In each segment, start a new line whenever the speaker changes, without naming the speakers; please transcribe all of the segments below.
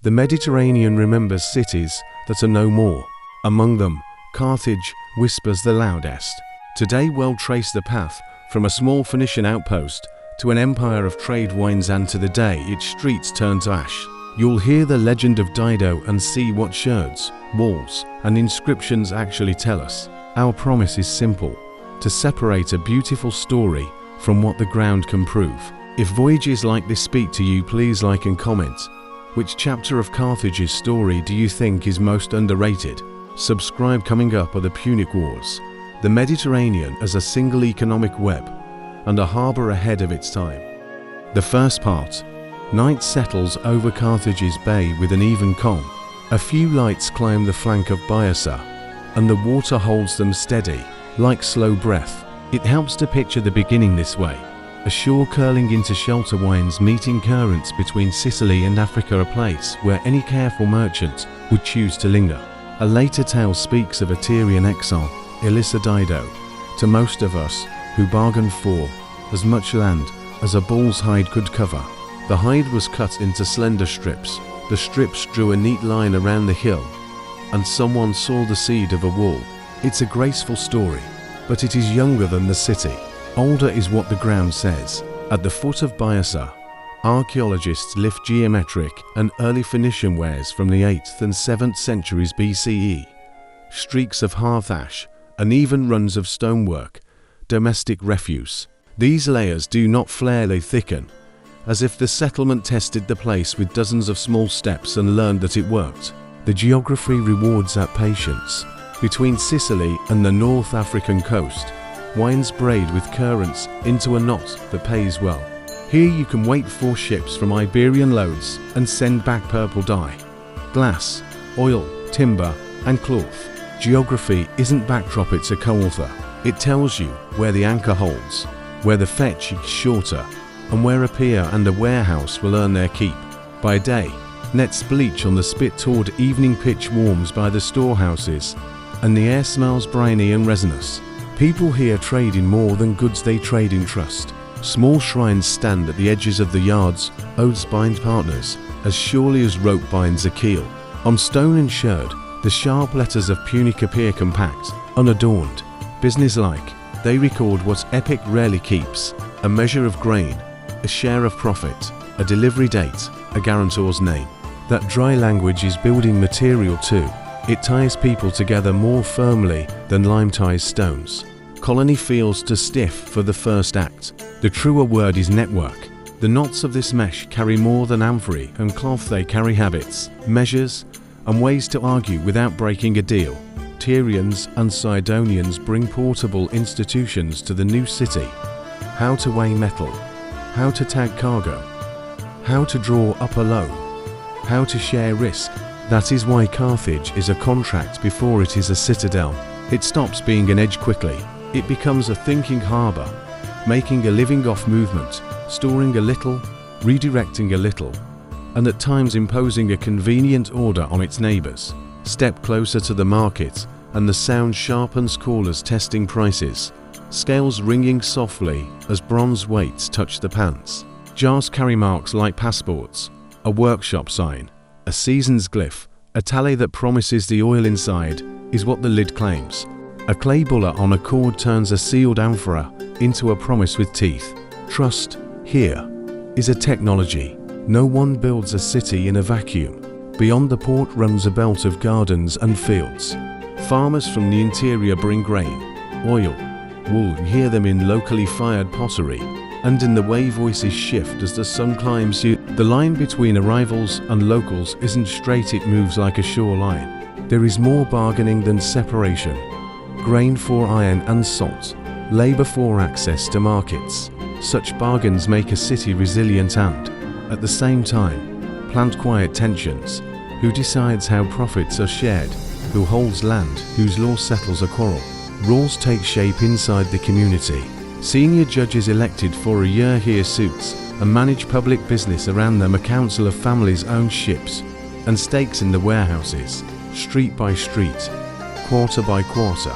The Mediterranean remembers cities that are no more. Among them, Carthage whispers the loudest. Today we'll trace the path from a small Phoenician outpost to an empire of trade winds, and to the day its streets turn to ash. You'll hear the legend of Dido and see what sherds, walls, and inscriptions actually tell us. Our promise is simple: to separate a beautiful story from what the ground can prove. If voyages like this speak to you, please like and comment. Which chapter of Carthage's story do you think is most underrated? Subscribe. Coming up are the Punic Wars, the Mediterranean as a single economic web, and a harbour ahead of its time. The first part. Night settles over Carthage's bay with an even calm. A few lights climb the flank of Byassa, and the water holds them steady, like slow breath. It helps to picture the beginning this way: a shore curling into shelter winds meeting currents between Sicily and Africa, a place where any careful merchant would choose to linger. A later tale speaks of a Tyrian exile, Elissa Dido, to most of us, who bargained for as much land as a bull's hide could cover. The hide was cut into slender strips. The strips drew a neat line around the hill, and someone saw the seed of a wall. It's a graceful story, but it is younger than the city. Older is what the ground says. At the foot of Byassa, archaeologists lift geometric and early Phoenician wares from the 8th and 7th centuries BCE. Streaks of hearth ash, uneven runs of stonework, domestic refuse. These layers do not flare, they thicken, as if the settlement tested the place with dozens of small steps and learned that it worked. The geography rewards that patience. Between Sicily and the North African coast, winds braid with currents into a knot that pays well. Here you can wait for ships from Iberian loads and send back purple dye, glass, oil, timber, and cloth. Geography isn't backdrop, it's a co-author. It tells you where the anchor holds, where the fetch is shorter, and where a pier and a warehouse will earn their keep. By day, nets bleach on the spit toward evening, pitch warms by the storehouses, and the air smells briny and resinous. People here trade in more than goods, they trade in trust. Small shrines stand at the edges of the yards, oaths bind partners, as surely as rope binds a keel. On stone and sherd, the sharp letters of Punic appear compact, unadorned, businesslike. They record what epic rarely keeps: a measure of grain, a share of profit, a delivery date, a guarantor's name. That dry language is building material too. It ties people together more firmly than lime ties stones. Colony feels too stiff for the first act. The truer word is network. The knots of this mesh carry more than amphory and cloth, they carry habits, measures, and ways to argue without breaking a deal. Tyrians and Sidonians bring portable institutions to the new city. How to weigh metal, how to tag cargo, how to draw up a loan, how to share risk. That is why Carthage is a contract before it is a citadel. It stops being an edge quickly. It becomes a thinking harbour, making a living off movement, storing a little, redirecting a little, and at times imposing a convenient order on its neighbours. Step closer to the market, and the sound sharpens, callers testing prices, scales ringing softly as bronze weights touch the pans. Jars carry marks like passports, a workshop sign, a season's glyph. A tally that promises the oil inside is what the lid claims. A clay bullet on a cord turns a sealed amphora into a promise with teeth. Trust, here, is a technology. No one builds a city in a vacuum. Beyond the port runs a belt of gardens and fields. Farmers from the interior bring grain, oil, wool. You hear them in locally fired pottery, and in the way voices shift as the sun climbs you. The line between arrivals and locals isn't straight, it moves like a shoreline. There is more bargaining than separation. Grain for iron and salt, labour for access to markets. Such bargains make a city resilient and, at the same time, plant quiet tensions. Who decides how profits are shared? Who holds land? Whose law settles a quarrel? Rules take shape inside the community. Senior judges elected for a year hear suits and manage public business around them. A council of families own ships and stakes in the warehouses. Street by street, quarter by quarter,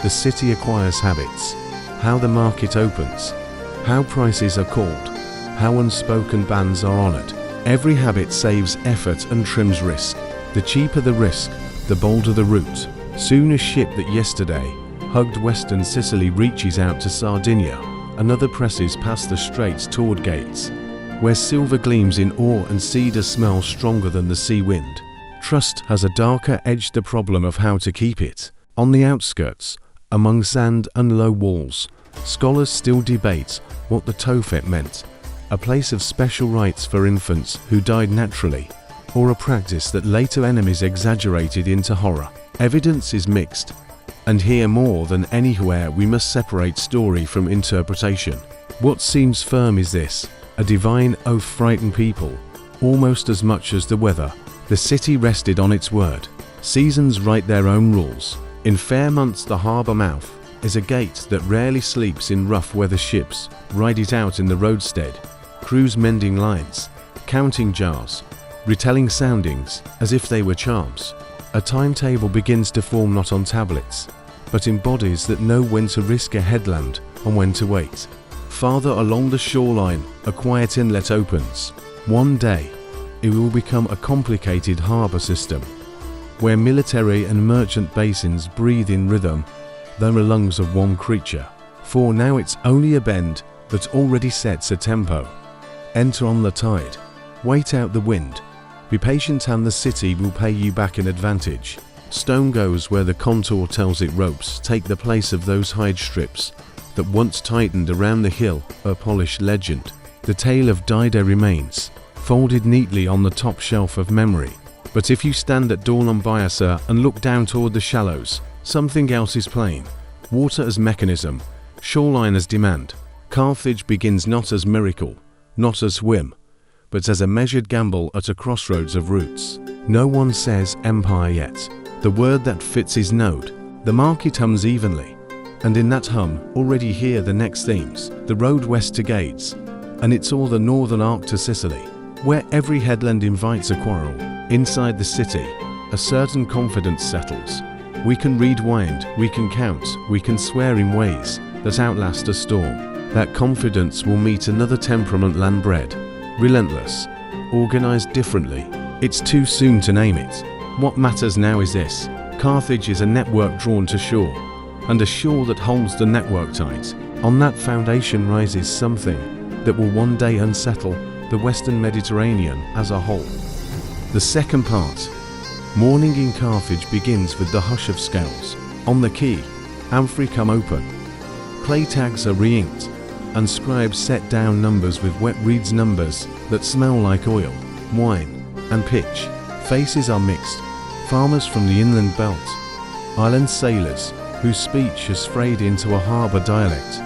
the city acquires habits. How the market opens, how prices are called, how unspoken bans are honoured. Every habit saves effort and trims risk. The cheaper the risk, the bolder the route. Soon a ship that yesterday hugged western Sicily reaches out to Sardinia, another presses past the straits toward Gates, where silver gleams in ore and cedar smells stronger than the sea wind. Trust has a darker edge, the problem of how to keep it. On the outskirts, among sand and low walls, scholars still debate what the Tophet meant, a place of special rites for infants who died naturally, or a practice that later enemies exaggerated into horror. Evidence is mixed, and here more than anywhere we must separate story from interpretation. What seems firm is this: a divine oath frightened people, almost as much as the weather. The city rested on its word. Seasons write their own rules. In fair months the harbour mouth is a gate that rarely sleeps in rough weather. Ships ride it out in the roadstead, crews mending lines, counting jars, retelling soundings as if they were charms. A timetable begins to form not on tablets, but in bodies that know when to risk a headland and when to wait. Farther along the shoreline, a quiet inlet opens. One day, it will become a complicated harbour system, where military and merchant basins breathe in rhythm, the lungs of one creature. For now it's only a bend that already sets a tempo. Enter on the tide, wait out the wind, be patient and the city will pay you back in advantage. Stone goes where the contour tells it. Ropes take the place of those hide strips that once tightened around the hill, a polished legend. The tale of Dido remains, folded neatly on the top shelf of memory. But if you stand at dawn on Biasa and look down toward the shallows, something else is plain. Water as mechanism, shoreline as demand. Carthage begins not as miracle, not as whim, but as a measured gamble at a crossroads of routes. No one says empire yet. The word that fits is node. The market hums evenly, and in that hum already hear the next themes. The road west to Gates, and it's all the northern arc to Sicily, where every headland invites a quarrel. Inside the city, a certain confidence settles. We can rewind, we can count, we can swear in ways that outlast a storm. That confidence will meet another temperament, land-bred, relentless, organized differently. It's too soon to name it. What matters now is this: Carthage is a network drawn to shore, and a shore that holds the network tight. On that foundation rises something that will one day unsettle the Western Mediterranean as a whole. The second part, morning in Carthage, begins with the hush of scales. On the quay, amphorae come open, clay tags are re-inked, and scribes set down numbers with wet reeds, numbers that smell like oil, wine, and pitch. Faces are mixed: farmers from the inland belt, island sailors whose speech has frayed into a harbour dialect,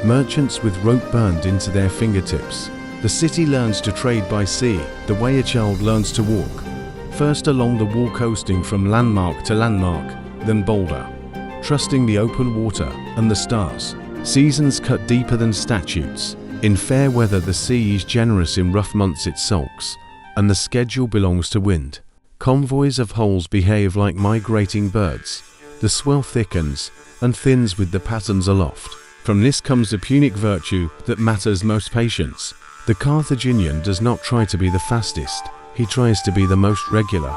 merchants with rope burned into their fingertips. The city learns to trade by sea the way a child learns to walk, first along the wall, coasting from landmark to landmark, then bolder, trusting the open water and the stars. Seasons cut deeper than statutes. In fair weather the sea is generous, in rough months it sulks, and the schedule belongs to wind. Convoys of hulls behave like migrating birds. The swell thickens and thins with the patterns aloft. From this comes the Punic virtue that matters most: patience. The Carthaginian does not try to be the fastest, he tries to be the most regular,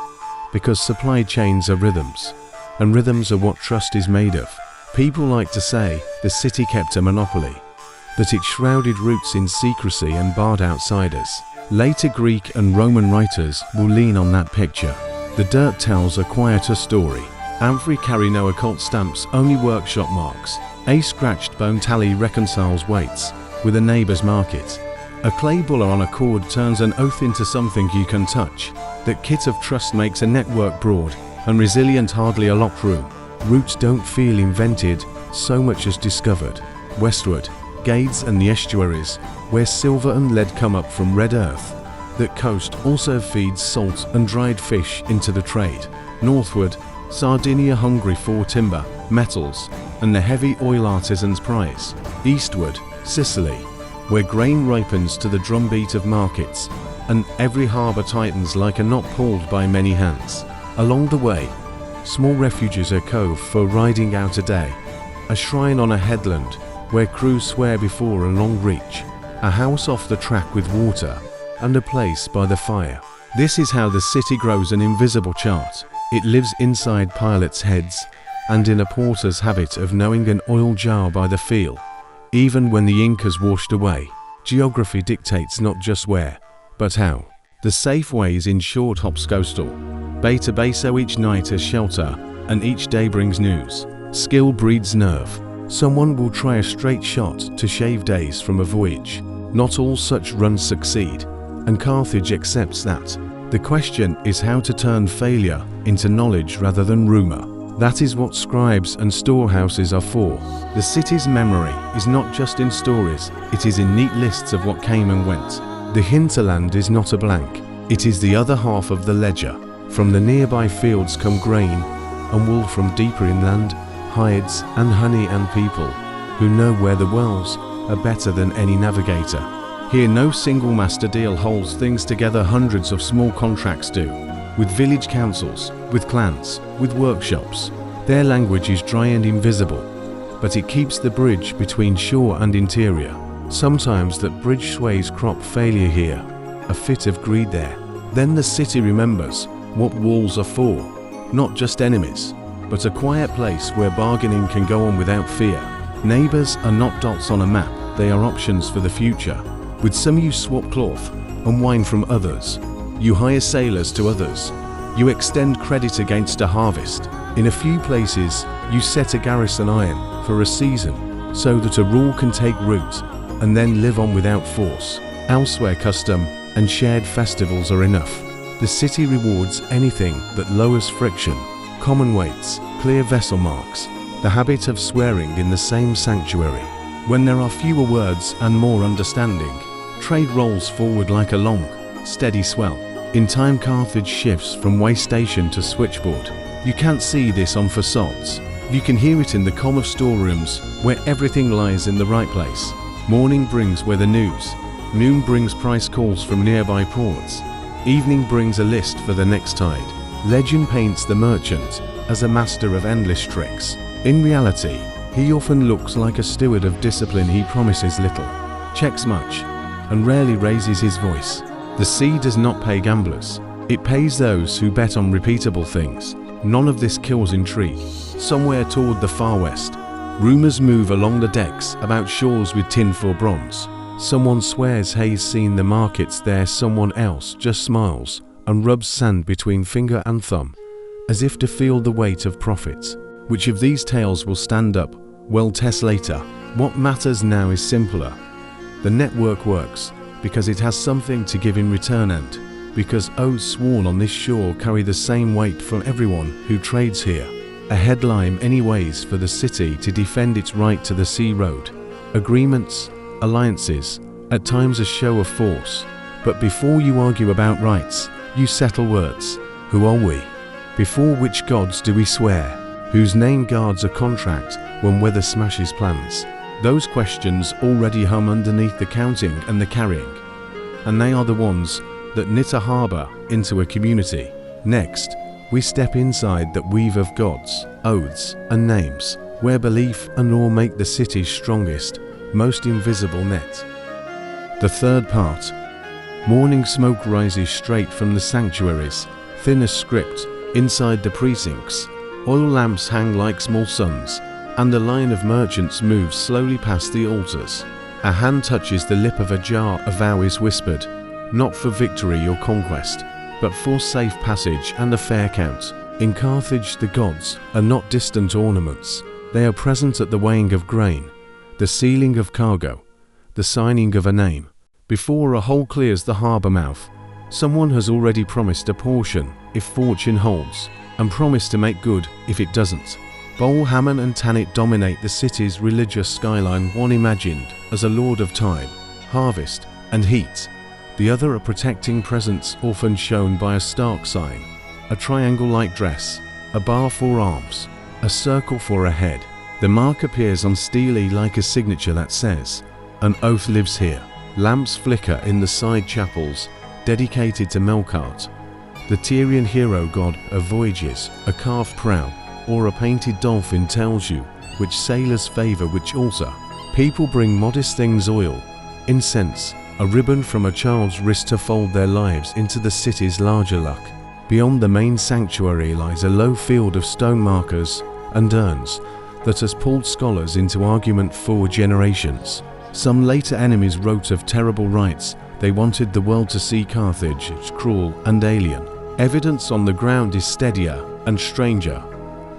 because supply chains are rhythms, and rhythms are what trust is made of. People like to say the city kept a monopoly, that it shrouded roots in secrecy and barred outsiders. Later Greek and Roman writers will lean on that picture. The dirt tells a quieter story. Amphorae carry no occult stamps, only workshop marks. A scratched bone tally reconciles weights with a neighbour's market. A clay buller on a cord turns an oath into something you can touch. That kit of trust makes a network broad and resilient, hardly a locked room. Routes don't feel invented so much as discovered. Westward, Gades and the estuaries, where silver and lead come up from red earth. That coast also feeds salt and dried fish into the trade. Northward, Sardinia, hungry for timber, metals, and the heavy oil artisans' prize. Eastward, Sicily, where grain ripens to the drumbeat of markets, and every harbour tightens like a knot pulled by many hands. Along the way, small refuges, a cove for riding out a day, a shrine on a headland where crews swear before a long reach, a house off the track with water, and a place by the fire. This is how the city grows, an invisible chart. It lives inside pilots' heads and in a porter's habit of knowing an oil jar by the feel. Even when the ink has washed away, geography dictates not just where, but how. The safe ways in short hops coastal, bay to bay, so each night a shelter, and each day brings news. Skill breeds nerve. Someone will try a straight shot to shave days from a voyage. Not all such runs succeed, and Carthage accepts that. The question is how to turn failure into knowledge rather than rumor. That is what scribes and storehouses are for. The city's memory is not just in stories, it is in neat lists of what came and went. The hinterland is not a blank, it is the other half of the ledger. From the nearby fields come grain and wool, from deeper inland, hides and honey, and people who know where the wells are better than any navigator. Here no single master deal holds things together, hundreds of small contracts do, with village councils, with clans, with workshops. Their language is dry and invisible, but it keeps the bridge between shore and interior. Sometimes that bridge sways crop failure here, a fit of greed there. Then the city remembers what walls are for, not just enemies, but a quiet place where bargaining can go on without fear. Neighbors are not dots on a map, they are options for the future. With some you swap cloth and wine from others. You hire sailors to others. You extend credit against a harvest. In a few places, you set a garrison iron for a season so that a rule can take root and then live on without force. Elsewhere, custom and shared festivals are enough. The city rewards anything that lowers friction. Common weights, clear vessel marks, the habit of swearing in the same sanctuary. When there are fewer words and more understanding, trade rolls forward like a long, steady swell. In time, Carthage shifts from way station to switchboard. You can't see this on facades. You can hear it in the calm of storerooms, where everything lies in the right place. Morning brings weather news. Noon brings price calls from nearby ports. Evening brings a list for the next tide. Legend paints the merchant as a master of endless tricks. In reality, he often looks like a steward of discipline. He promises little, checks much, and rarely raises his voice. The sea does not pay gamblers. It pays those who bet on repeatable things. None of this kills intrigue. Somewhere toward the far west, rumors move along the decks about shores with tin for bronze. Someone swears he's seen the markets there. Someone else just smiles and rubs sand between finger and thumb, as if to feel the weight of profits. Which of these tales will stand up? We'll test later. What matters now is simpler. The network works because it has something to give in return, and because oaths sworn on this shore carry the same weight from everyone who trades here. A headline anyways for the city to defend its right to the sea road. Agreements, alliances, at times a show of force. But before you argue about rights, you settle words. Who are we? Before which gods do we swear? Whose name guards a contract when weather smashes plans? Those questions already hum underneath the counting and the carrying. And they are the ones that knit a harbour into a community. Next, we step inside that weave of gods, oaths, and names, where belief and awe make the city's strongest, most invisible net. The third part. Morning smoke rises straight from the sanctuaries, thin as script, inside the precincts. Oil lamps hang like small suns, and the line of merchants moves slowly past the altars. A hand touches the lip of a jar, a vow is whispered, not for victory or conquest, but for safe passage and a fair count. In Carthage, the gods are not distant ornaments. They are present at the weighing of grain, the sealing of cargo, the signing of a name. Before a hole clears the harbour mouth, someone has already promised a portion if fortune holds, and promised to make good if it doesn't. Bowl, Hammon and Tanit dominate the city's religious skyline, one imagined as a lord of time, harvest and heat. The other a protecting presence often shown by a stark sign, a triangle-like dress, a bar for arms, a circle for a head. The mark appears on steely like a signature that says, "An oath lives here." Lamps flicker in the side chapels, dedicated to Melkart, the Tyrian hero god of voyages. A carved prow or a painted dolphin tells you which sailors favor which altar. People bring modest things: oil, incense, a ribbon from a child's wrist to fold their lives into the city's larger luck. Beyond the main sanctuary lies a low field of stone markers and urns that has pulled scholars into argument for generations. Some later enemies wrote of terrible rites they wanted the world to see Carthage as cruel and alien. Evidence on the ground is steadier and stranger.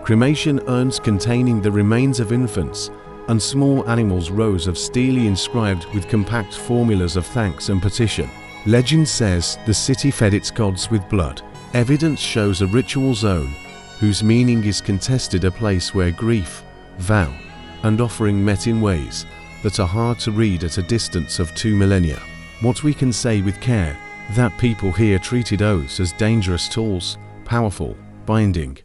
Cremation urns containing the remains of infants and small animals, rows of steely inscribed with compact formulas of thanks and petition. Legend says the city fed its gods with blood. Evidence shows a ritual zone whose meaning is contested, a place where grief, vow, and offering met in ways that are hard to read at a distance of 2 millennia. What we can say with care, that people here treated oaths as dangerous tools, powerful, binding,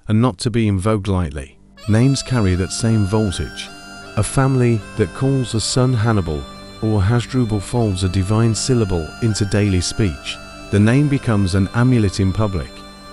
and not to be invoked lightly. Names carry that same voltage. A family that calls a son Hannibal or Hasdrubal folds a divine syllable into daily speech. The name becomes an amulet in public.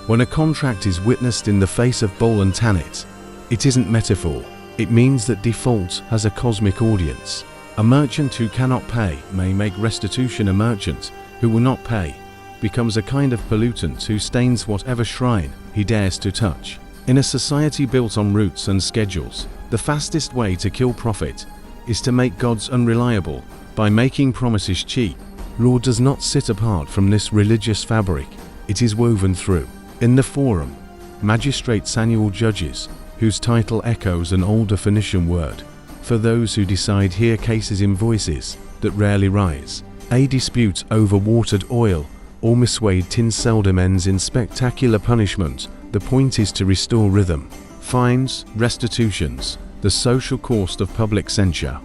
When a contract is witnessed in the face of Bull and Tanit, it isn't metaphor. It means that default has a cosmic audience. A merchant who cannot pay may make restitution. A merchant who will not pay becomes a kind of pollutant who stains whatever shrine he dares to touch. In a society built on routes and schedules, the fastest way to kill profit is to make gods unreliable by making promises cheap. Law does not sit apart from this religious fabric. It is woven through. In the Forum, magistrates, annual judges, whose title echoes an older Phoenician word. For those who decide, hear cases in voices that rarely rise. A dispute over watered oil or misweighed tin seldom ends in spectacular punishment. The point is to restore rhythm. Fines, restitutions, the social cost of public censure.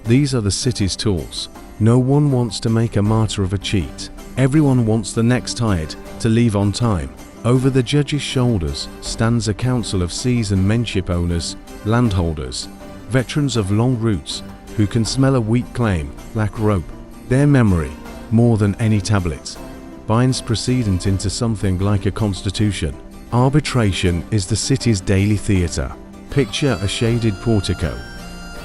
These are the city's tools. No one wants to make a martyr of a cheat. Everyone wants the next hired to leave on time. Over the judge's shoulders stands a council of seasoned menship owners, landholders, veterans of long routes who can smell a weak claim, lack rope. Their memory, more than any tablet, binds precedent into something like a constitution. Arbitration is the city's daily theatre. Picture a shaded portico,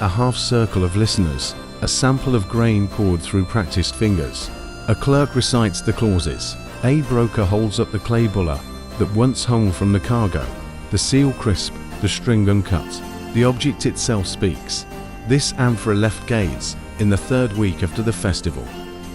a half circle of listeners, a sample of grain poured through practiced fingers. A clerk recites the clauses. A broker holds up the clay buller that once hung from the cargo. The seal crisp, the string uncut. The object itself speaks. This amphora left Gades in the third week after the festival.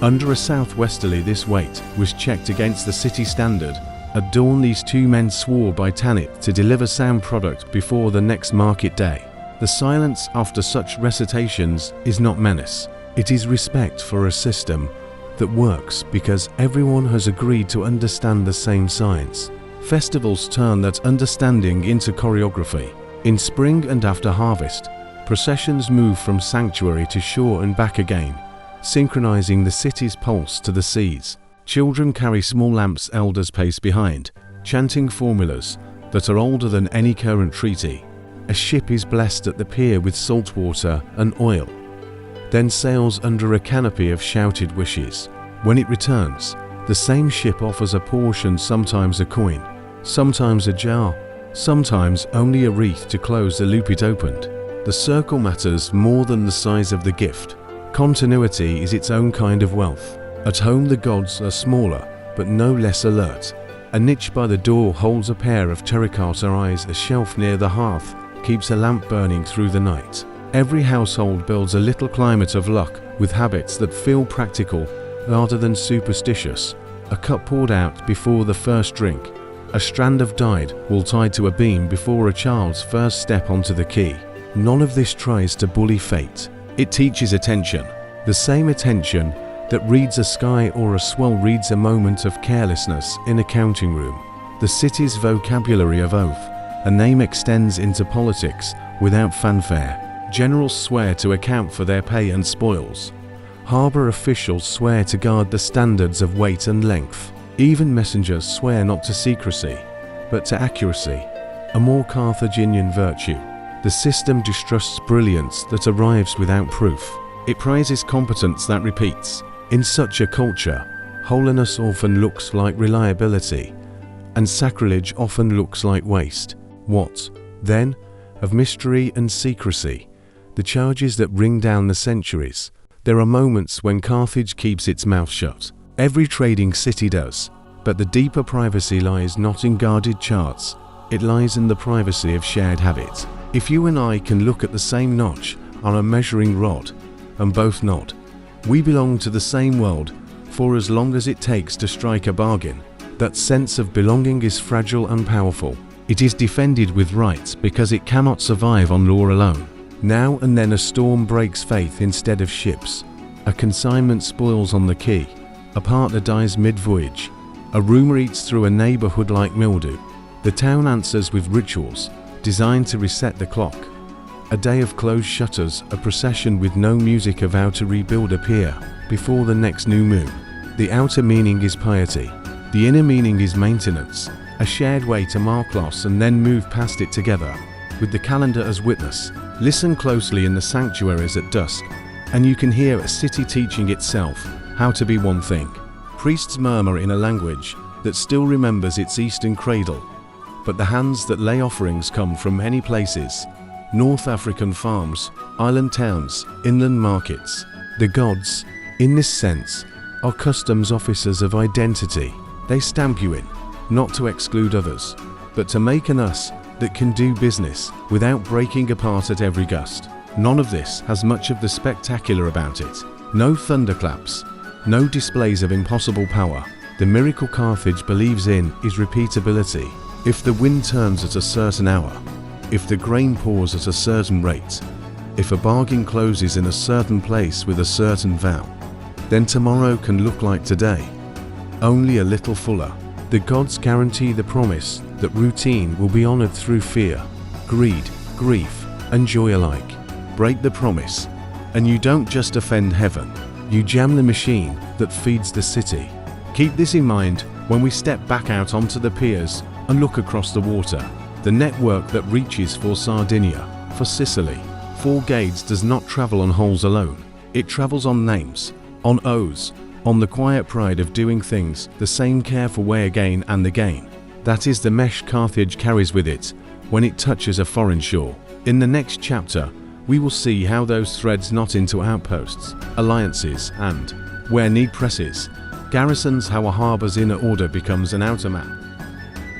Under a southwesterly, this weight was checked against the city standard. At dawn, these two men swore by Tanit to deliver sound product before the next market day. The silence after such recitations is not menace. It is respect for a system that works because everyone has agreed to understand the same science. Festivals turn that understanding into choreography. In spring and after harvest, processions move from sanctuary to shore and back again, synchronizing the city's pulse to the seas. Children carry small lamps, elders pace behind, chanting formulas that are older than any current treaty. A ship is blessed at the pier with salt water and oil, then sails under a canopy of shouted wishes. When it returns, the same ship offers a portion, sometimes a coin, sometimes a jar, sometimes only a wreath to close the loop it opened. The circle matters more than the size of the gift. Continuity is its own kind of wealth. At home the gods are smaller, but no less alert. A niche by the door holds a pair of terracotta eyes. A shelf near the hearth keeps a lamp burning through the night. Every household builds a little climate of luck with habits that feel practical rather than superstitious. A cup poured out before the first drink. A strand of dyed wool tied to a beam before a child's first step onto the quay. None of this tries to bully fate. It teaches attention. The same attention that reads a sky or a swell reads a moment of carelessness in a counting room. The city's vocabulary of oath. A name extends into politics without fanfare. Generals swear to account for their pay and spoils. Harbour officials swear to guard the standards of weight and length. Even messengers swear not to secrecy, but to accuracy, a more Carthaginian virtue. The system distrusts brilliance that arrives without proof. It prizes competence that repeats. In such a culture, holiness often looks like reliability, and sacrilege often looks like waste. What, then, of mystery and secrecy? The charges that ring down the centuries, There are moments when Carthage keeps its mouth shut. Every trading city does. But the deeper privacy lies not in guarded charts, it lies in the privacy of shared habit. If you and I can look at the same notch on a measuring rod and both nod, we belong to the same world for as long as it takes to strike a bargain. That sense of belonging is fragile and powerful. It is defended with rights because it cannot survive on law alone. Now and then a storm breaks faith instead of ships. A consignment spoils on the quay. A partner dies mid-voyage. A rumor eats through a neighborhood like mildew. The town answers with rituals designed to reset the clock. A day of closed shutters, a procession with no music, a vow to rebuild a pier before the next new moon. The outer meaning is piety. The inner meaning is maintenance, a shared way to mark loss and then move past it together, with the calendar as witness. Listen closely in the sanctuaries at dusk, and you can hear a city teaching itself how to be one thing. Priests murmur in a language that still remembers its eastern cradle, but the hands that lay offerings come from many places: North African farms, island towns, inland markets. The gods, in this sense, are customs officers of identity. They stamp you in, not to exclude others, but to make an us that can do business without breaking apart at every gust. None of this has much of the spectacular about it. No thunderclaps, no displays of impossible power. The miracle Carthage believes in is repeatability. If the wind turns at a certain hour, if the grain pours at a certain rate, if a bargain closes in a certain place with a certain vow, then tomorrow can look like today, only a little fuller. The gods guarantee the promise that routine will be honored through fear, greed, grief, and joy alike. Break the promise, and you don't just offend heaven, you jam the machine that feeds the city. Keep this in mind when we step back out onto the piers and look across the water. The network that reaches for Sardinia, for Sicily, for Gades does not travel on holes alone. It travels on names, on O's, on the quiet pride of doing things the same careful way again and again. That is the mesh Carthage carries with it when it touches a foreign shore. In the next chapter, we will see how those threads knot into outposts, alliances, and, where need presses, garrisons, how a harbor's inner order becomes an outer map.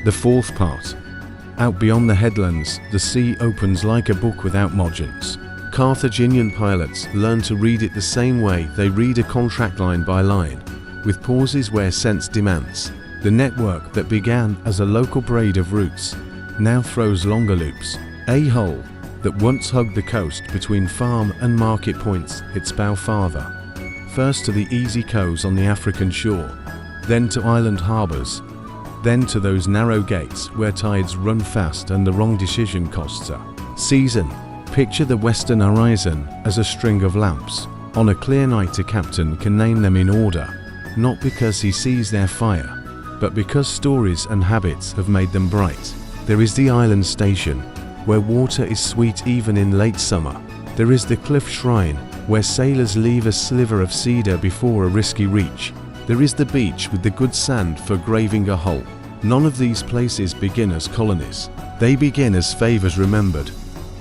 The fourth part. Out beyond the headlands, the sea opens like a book without margins. Carthaginian pilots learn to read it the same way they read a contract line by line, with pauses where sense demands. The network that began as a local braid of routes now throws longer loops. A hull that once hugged the coast between farm and market points its bow farther, first to the easy coves on the African shore, then to island harbors, then to those narrow gates where tides run fast and the wrong decision costs a season. Picture the western horizon as a string of lamps. On a clear night, a captain can name them in order, not because he sees their fire, but because stories and habits have made them bright. There is the island station, where water is sweet even in late summer. There is the cliff shrine, where sailors leave a sliver of cedar before a risky reach. There is the beach with the good sand for graving a hull. None of these places begin as colonies. They begin as favors remembered,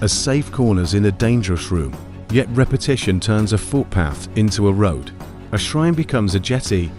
as safe corners in a dangerous room. Yet repetition turns a footpath into a road. A shrine becomes a jetty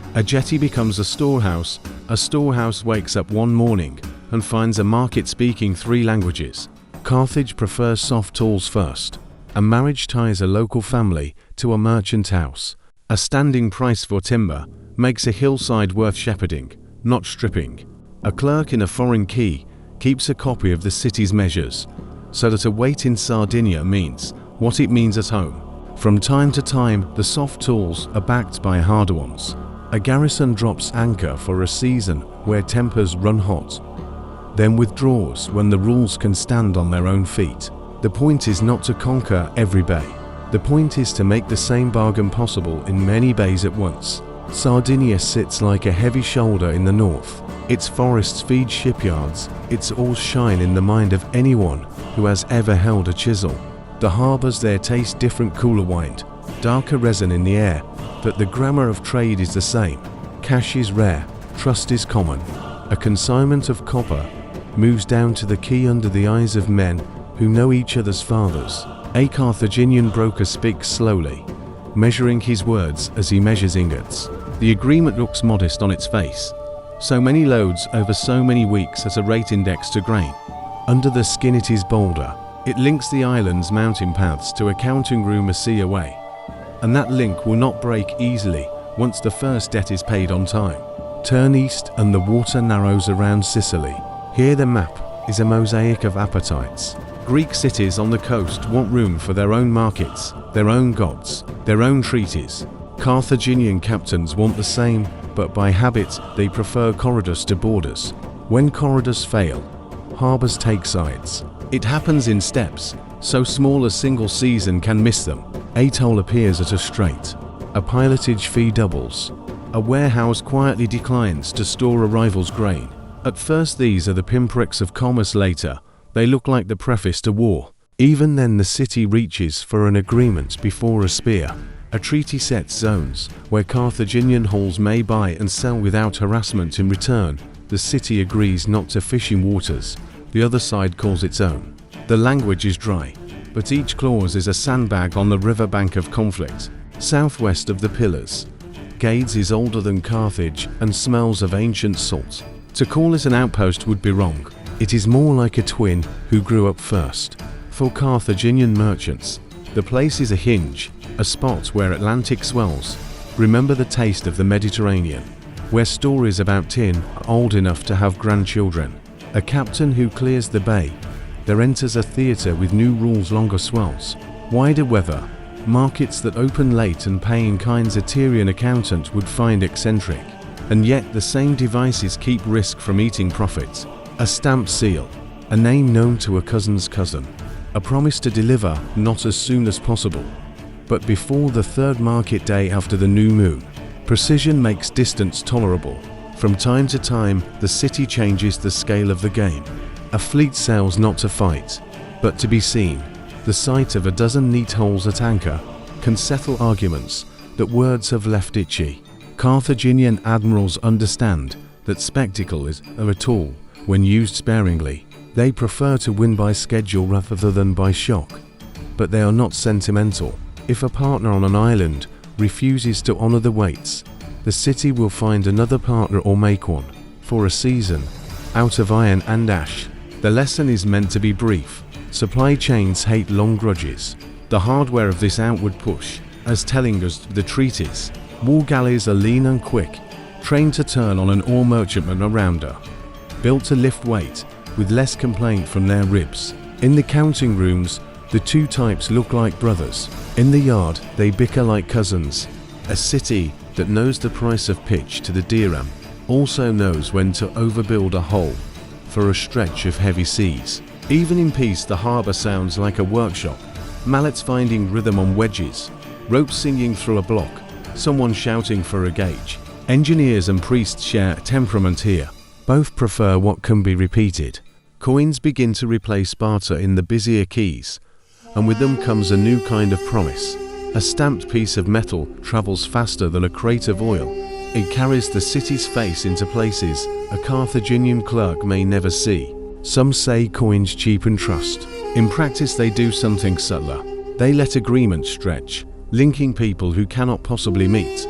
becomes a storehouse wakes up one morning and finds a market speaking 3 languages. Carthage prefers soft tools first. A marriage ties a local family to a merchant house. A standing price for timber makes a hillside worth shepherding, not stripping. A clerk in a foreign quay keeps a copy of the city's measures, so that a wait in Sardinia means what it means at home. From time to time, the soft tools are backed by harder ones. A garrison drops anchor for a season where tempers run hot, then withdraws when the rules can stand on their own feet. The point is not to conquer every bay. The point is to make the same bargain possible in many bays at once. Sardinia sits like a heavy shoulder in the north. Its forests feed shipyards. Its oars shine in the mind of anyone who has ever held a chisel. The harbors there taste different, cooler wine, darker resin in the air, but the grammar of trade is the same. Cash is rare, trust is common. A consignment of copper moves down to the quay under the eyes of men who know each other's fathers. A Carthaginian broker speaks slowly, measuring his words as he measures ingots. The agreement looks modest on its face. So many loads over so many weeks at a rate indexed to grain. Under the skin it is bolder. It links the island's mountain paths to a counting room a sea away. And that link will not break easily once the first debt is paid on time. Turn east and the water narrows around Sicily. Here the map is a mosaic of appetites. Greek cities on the coast want room for their own markets, their own gods, their own treaties. Carthaginian captains want the same, but by habit they prefer corridors to borders. When corridors fail, harbors take sides. It happens in steps, so small a single season can miss them. A toll appears at a strait. A pilotage fee doubles. A warehouse quietly declines to store a rival's grain. At first these are the pinpricks of commerce, later they look like the preface to war. Even then the city reaches for an agreement before a spear. A treaty sets zones where Carthaginian hulls may buy and sell without harassment. In return, the city agrees not to fish in waters the other side calls its own. The language is dry, but each clause is a sandbag on the riverbank of conflict. Southwest of the Pillars, Gades is older than Carthage and smells of ancient salt. To call it an outpost would be wrong. It is more like a twin who grew up first. For Carthaginian merchants, the place is a hinge, a spot where Atlantic swells. Remember the taste of the Mediterranean, where stories about tin are old enough to have grandchildren. A captain who clears the bay. There enters a theatre with new rules, longer swells, wider weather, markets that open late and pay in kinds a Tyrian accountant would find eccentric. And yet the same devices keep risk from eating profits. A stamped seal, a name known to a cousin's cousin, a promise to deliver not as soon as possible, but before the third market day after the new moon. Precision makes distance tolerable. From time to time, the city changes the scale of the game. A fleet sails not to fight, but to be seen. The sight of a dozen neat holes at anchor can settle arguments that words have left itchy. Carthaginian admirals understand that spectacle is a tool when used sparingly. They prefer to win by schedule rather than by shock. But they are not sentimental. If a partner on an island refuses to honor the weights, the city will find another partner or make one, for a season, out of iron and ash. The lesson is meant to be brief. Supply chains hate long grudges. The hardware of this outward push, as telling us the treaties. War galleys are lean and quick, trained to turn on an oar merchantman or rounder, built to lift weight, with less complaint from their ribs. In the counting rooms, the two types look like brothers. In the yard, they bicker like cousins. A city that knows the price of pitch to the dirham also knows when to overbuild a hull for a stretch of heavy seas. Even in peace, the harbour sounds like a workshop. Mallets finding rhythm on wedges, ropes singing through a block, someone shouting for a gauge. Engineers and priests share temperament here. Both prefer what can be repeated. Coins begin to replace barter in the busier quays, and with them comes a new kind of promise. A stamped piece of metal travels faster than a crate of oil. It carries the city's face into places a Carthaginian clerk may never see. Some say coins cheapen trust. In practice they do something subtler. They let agreement stretch, linking people who cannot possibly meet.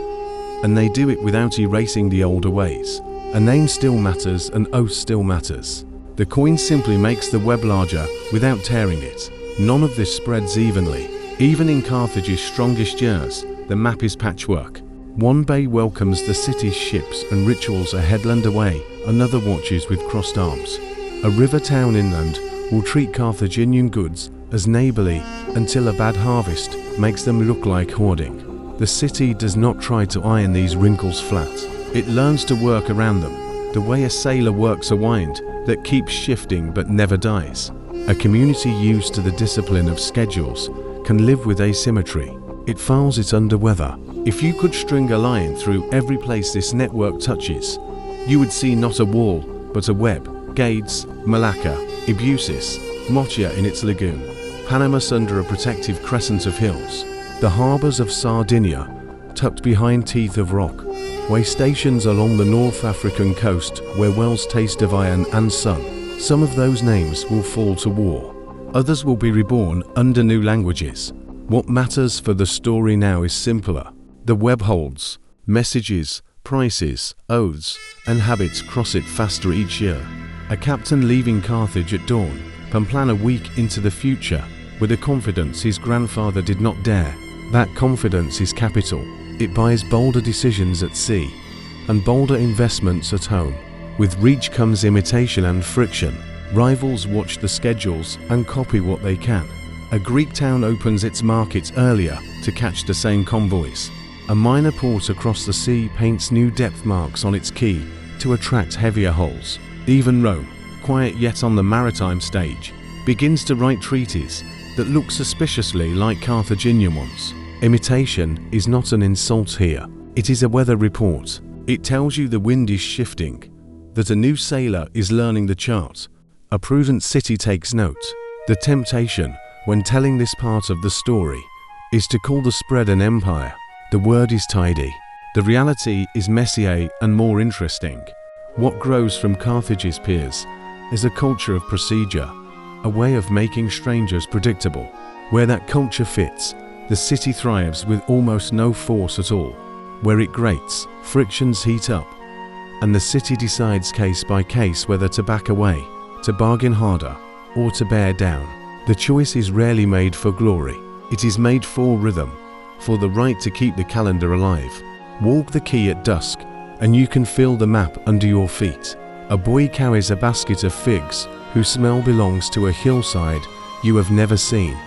And they do it without erasing the older ways. A name still matters, an oath still matters. The coin simply makes the web larger without tearing it. None of this spreads evenly. Even in Carthage's strongest years, the map is patchwork. One bay welcomes the city's ships and rituals a headland away, another watches with crossed arms. A river town inland will treat Carthaginian goods as neighbourly until a bad harvest makes them look like hoarding. The city does not try to iron these wrinkles flat. It learns to work around them, the way a sailor works a wind that keeps shifting but never dies. A community used to the discipline of schedules can live with asymmetry. It files it under weather. If you could string a line through every place this network touches, you would see not a wall, but a web. Gades, Malacca, Eleusis, Motia in its lagoon, Panamus under a protective crescent of hills, the harbours of Sardinia, tucked behind teeth of rock, way stations along the North African coast where wells taste of iron and sun. Some of those names will fall to war. Others will be reborn under new languages. What matters for the story now is simpler. The web holds. Messages, prices, oaths, and habits cross it faster each year. A captain leaving Carthage at dawn can plan a week into the future with a confidence his grandfather did not dare. That confidence is capital. It buys bolder decisions at sea and bolder investments at home. With reach comes imitation and friction. Rivals watch the schedules and copy what they can. A Greek town opens its markets earlier to catch the same convoys. A minor port across the sea paints new depth marks on its quay to attract heavier hulls. Even Rome, quiet yet on the maritime stage, begins to write treaties that look suspiciously like Carthaginian ones. Imitation is not an insult here. It is a weather report. It tells you the wind is shifting, that a new sailor is learning the chart. A prudent city takes note. The temptation, when telling this part of the story, is to call the spread an empire. The word is tidy. The reality is messier and more interesting. What grows from Carthage's piers is a culture of procedure, a way of making strangers predictable. Where that culture fits, the city thrives with almost no force at all. Where it grates, frictions heat up, and the city decides case by case whether to back away, to bargain harder, or to bear down. The choice is rarely made for glory. It is made for rhythm, for the right to keep the calendar alive. Walk the quay at dusk, and you can feel the map under your feet. A boy carries a basket of figs, whose smell belongs to a hillside you have never seen.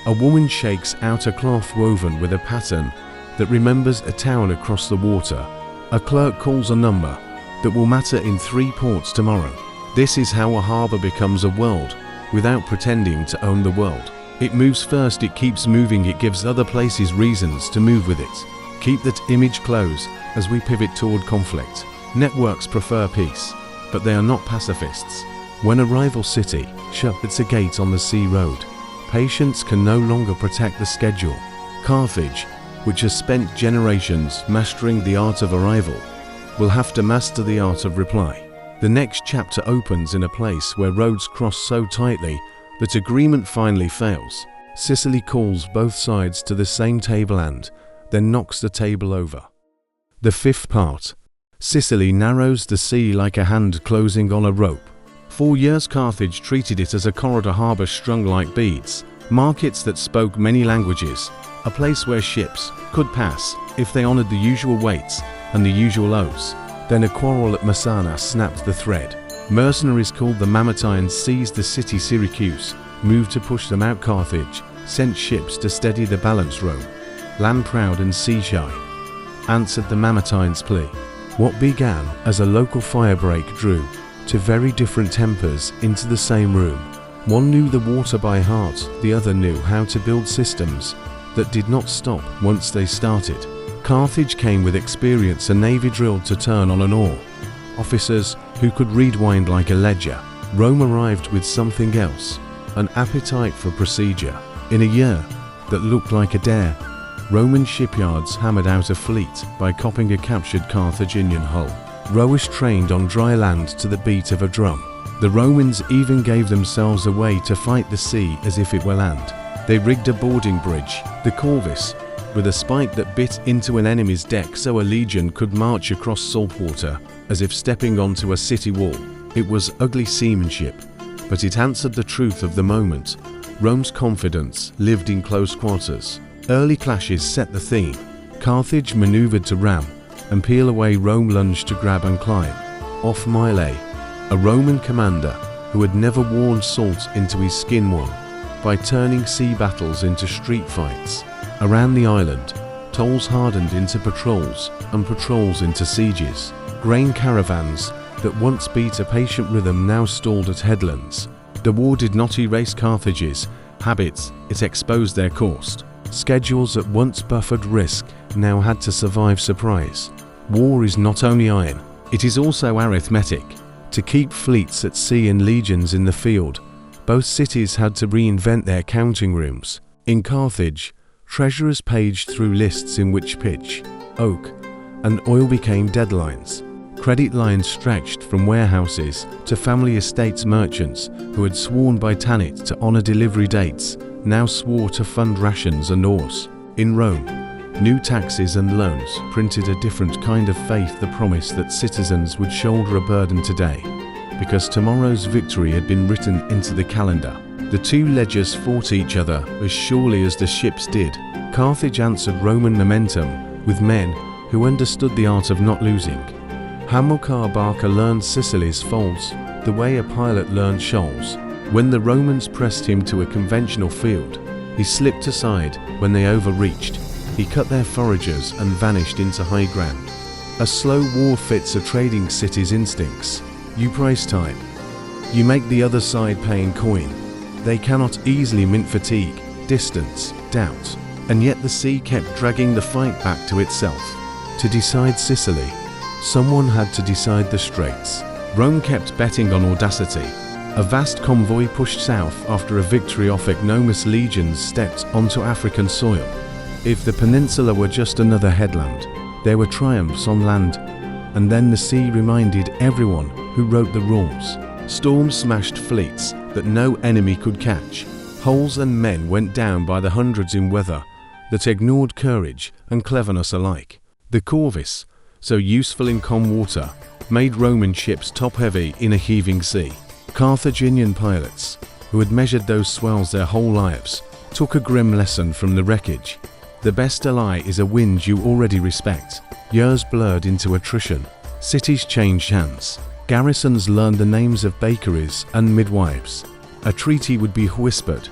A woman shakes out a cloth woven with a pattern that remembers a town across the water. A clerk calls a number that will matter in 3 ports tomorrow. This is how a harbour becomes a world, without pretending to own the world. It moves first, it keeps moving, it gives other places reasons to move with it. Keep that image close as we pivot toward conflict. Networks prefer peace, but they are not pacifists. When a rival city shuts a gate on the sea road, patience can no longer protect the schedule. Carthage, which has spent generations mastering the art of arrival, will have to master the art of reply. The next chapter opens in a place where roads cross so tightly that agreement finally fails. Sicily calls both sides to the same table and then knocks the table over. The 5th part. Sicily narrows the sea like a hand closing on a rope. For years Carthage treated it as a corridor harbour strung like beads, markets that spoke many languages, a place where ships could pass if they honoured the usual weights and the usual oaths. Then a quarrel at Messana snapped the thread. Mercenaries called the Mamertines seized the city. Syracuse moved to push them out. Carthage sent ships to steady the balance. Rome, land proud and sea shy, answered the Mamertines' plea. What began as a local firebreak drew to very different tempers into the same room. One knew the water by heart, the other knew how to build systems that did not stop once they started. Carthage came with experience, a navy drilled to turn on an oar, officers who could read wind like a ledger. Rome arrived with something else, an appetite for procedure. In a year that looked like a dare, Roman shipyards hammered out a fleet by copying a captured Carthaginian hull. Rowers trained on dry land to the beat of a drum. The Romans even gave themselves away to fight the sea as if it were land. They rigged a boarding bridge, the Corvus, with a spike that bit into an enemy's deck so a legion could march across salt water as if stepping onto a city wall. It was ugly seamanship, but it answered the truth of the moment. Rome's confidence lived in close quarters. Early clashes set the theme. Carthage maneuvered to ram and peel away. Rome lunged to grab and climb. Off Mylae, a Roman commander who had never worn salt into his skin won by turning sea battles into street fights. Around the island, tolls hardened into patrols and patrols into sieges. Grain caravans that once beat a patient rhythm now stalled at headlands. The war did not erase Carthage's habits, it exposed their course. Schedules that once buffered risk now had to survive surprise. War is not only iron, it is also arithmetic. To keep fleets at sea and legions in the field, both cities had to reinvent their counting rooms. In Carthage, treasurers paged through lists in which pitch, oak, and oil became deadlines. Credit lines stretched from warehouses to family estates. Merchants who had sworn by Tanit to honor delivery dates now swore to fund rations and oars. In Rome, new taxes and loans printed a different kind of faith, the promise that citizens would shoulder a burden today, because tomorrow's victory had been written into the calendar. The two ledgers fought each other as surely as the ships did. Carthage answered Roman momentum with men who understood the art of not losing. Hamilcar Barca learned Sicily's folds the way a pilot learned shoals. When the Romans pressed him to a conventional field, he slipped aside. When they overreached, he cut their foragers and vanished into high ground. A slow war fits a trading city's instincts. You price time. You make the other side pay in coin. They cannot easily mint fatigue, distance, doubt. And yet the sea kept dragging the fight back to itself. To decide Sicily, someone had to decide the Straits. Rome kept betting on audacity. A vast convoy pushed south after a victory off Ignomous legions stepped onto African soil. If the peninsula were just another headland, there were triumphs on land, and then the sea reminded everyone who wrote the rules. Storms smashed fleets that no enemy could catch. Hulls and men went down by the hundreds in weather that ignored courage and cleverness alike. The corvus, so useful in calm water, made Roman ships top-heavy in a heaving sea. Carthaginian pilots, who had measured those swells their whole lives, took a grim lesson from the wreckage. The best ally is a wind you already respect. Years blurred into attrition. Cities changed hands. Garrisons learned the names of bakeries and midwives. A treaty would be whispered,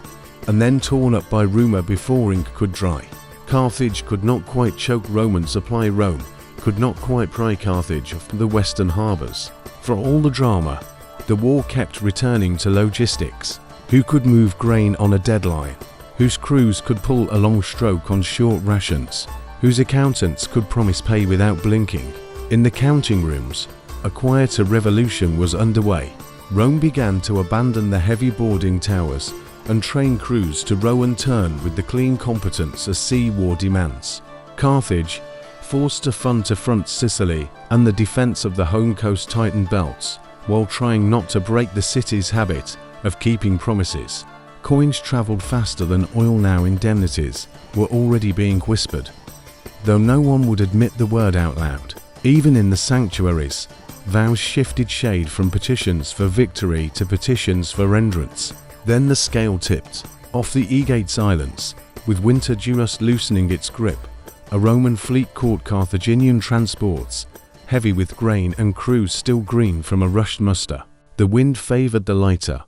and then torn up by rumor before ink could dry. Carthage could not quite choke Roman supply. Rome could not quite pry Carthage off the western harbors. For all the drama, the war kept returning to logistics. Who could move grain on a deadline? Whose crews could pull a long stroke on short rations? Whose accountants could promise pay without blinking? In the counting rooms, a quieter revolution was underway. Rome began to abandon the heavy boarding towers and train crews to row and turn with the clean competence a sea war demands. Carthage, forced to fund to front Sicily and the defense of the home coast tightened belts, while trying not to break the city's habit of keeping promises. Coins traveled faster than oil now. Indemnities were already being whispered, though no one would admit the word out loud. Even in the sanctuaries, vows shifted shade from petitions for victory to petitions for entrance. Then the scale tipped. Off the Aegates Islands, with winter just loosening its grip, a Roman fleet caught Carthaginian transports, heavy with grain and crews still green from a rushed muster. The wind favored the lighter,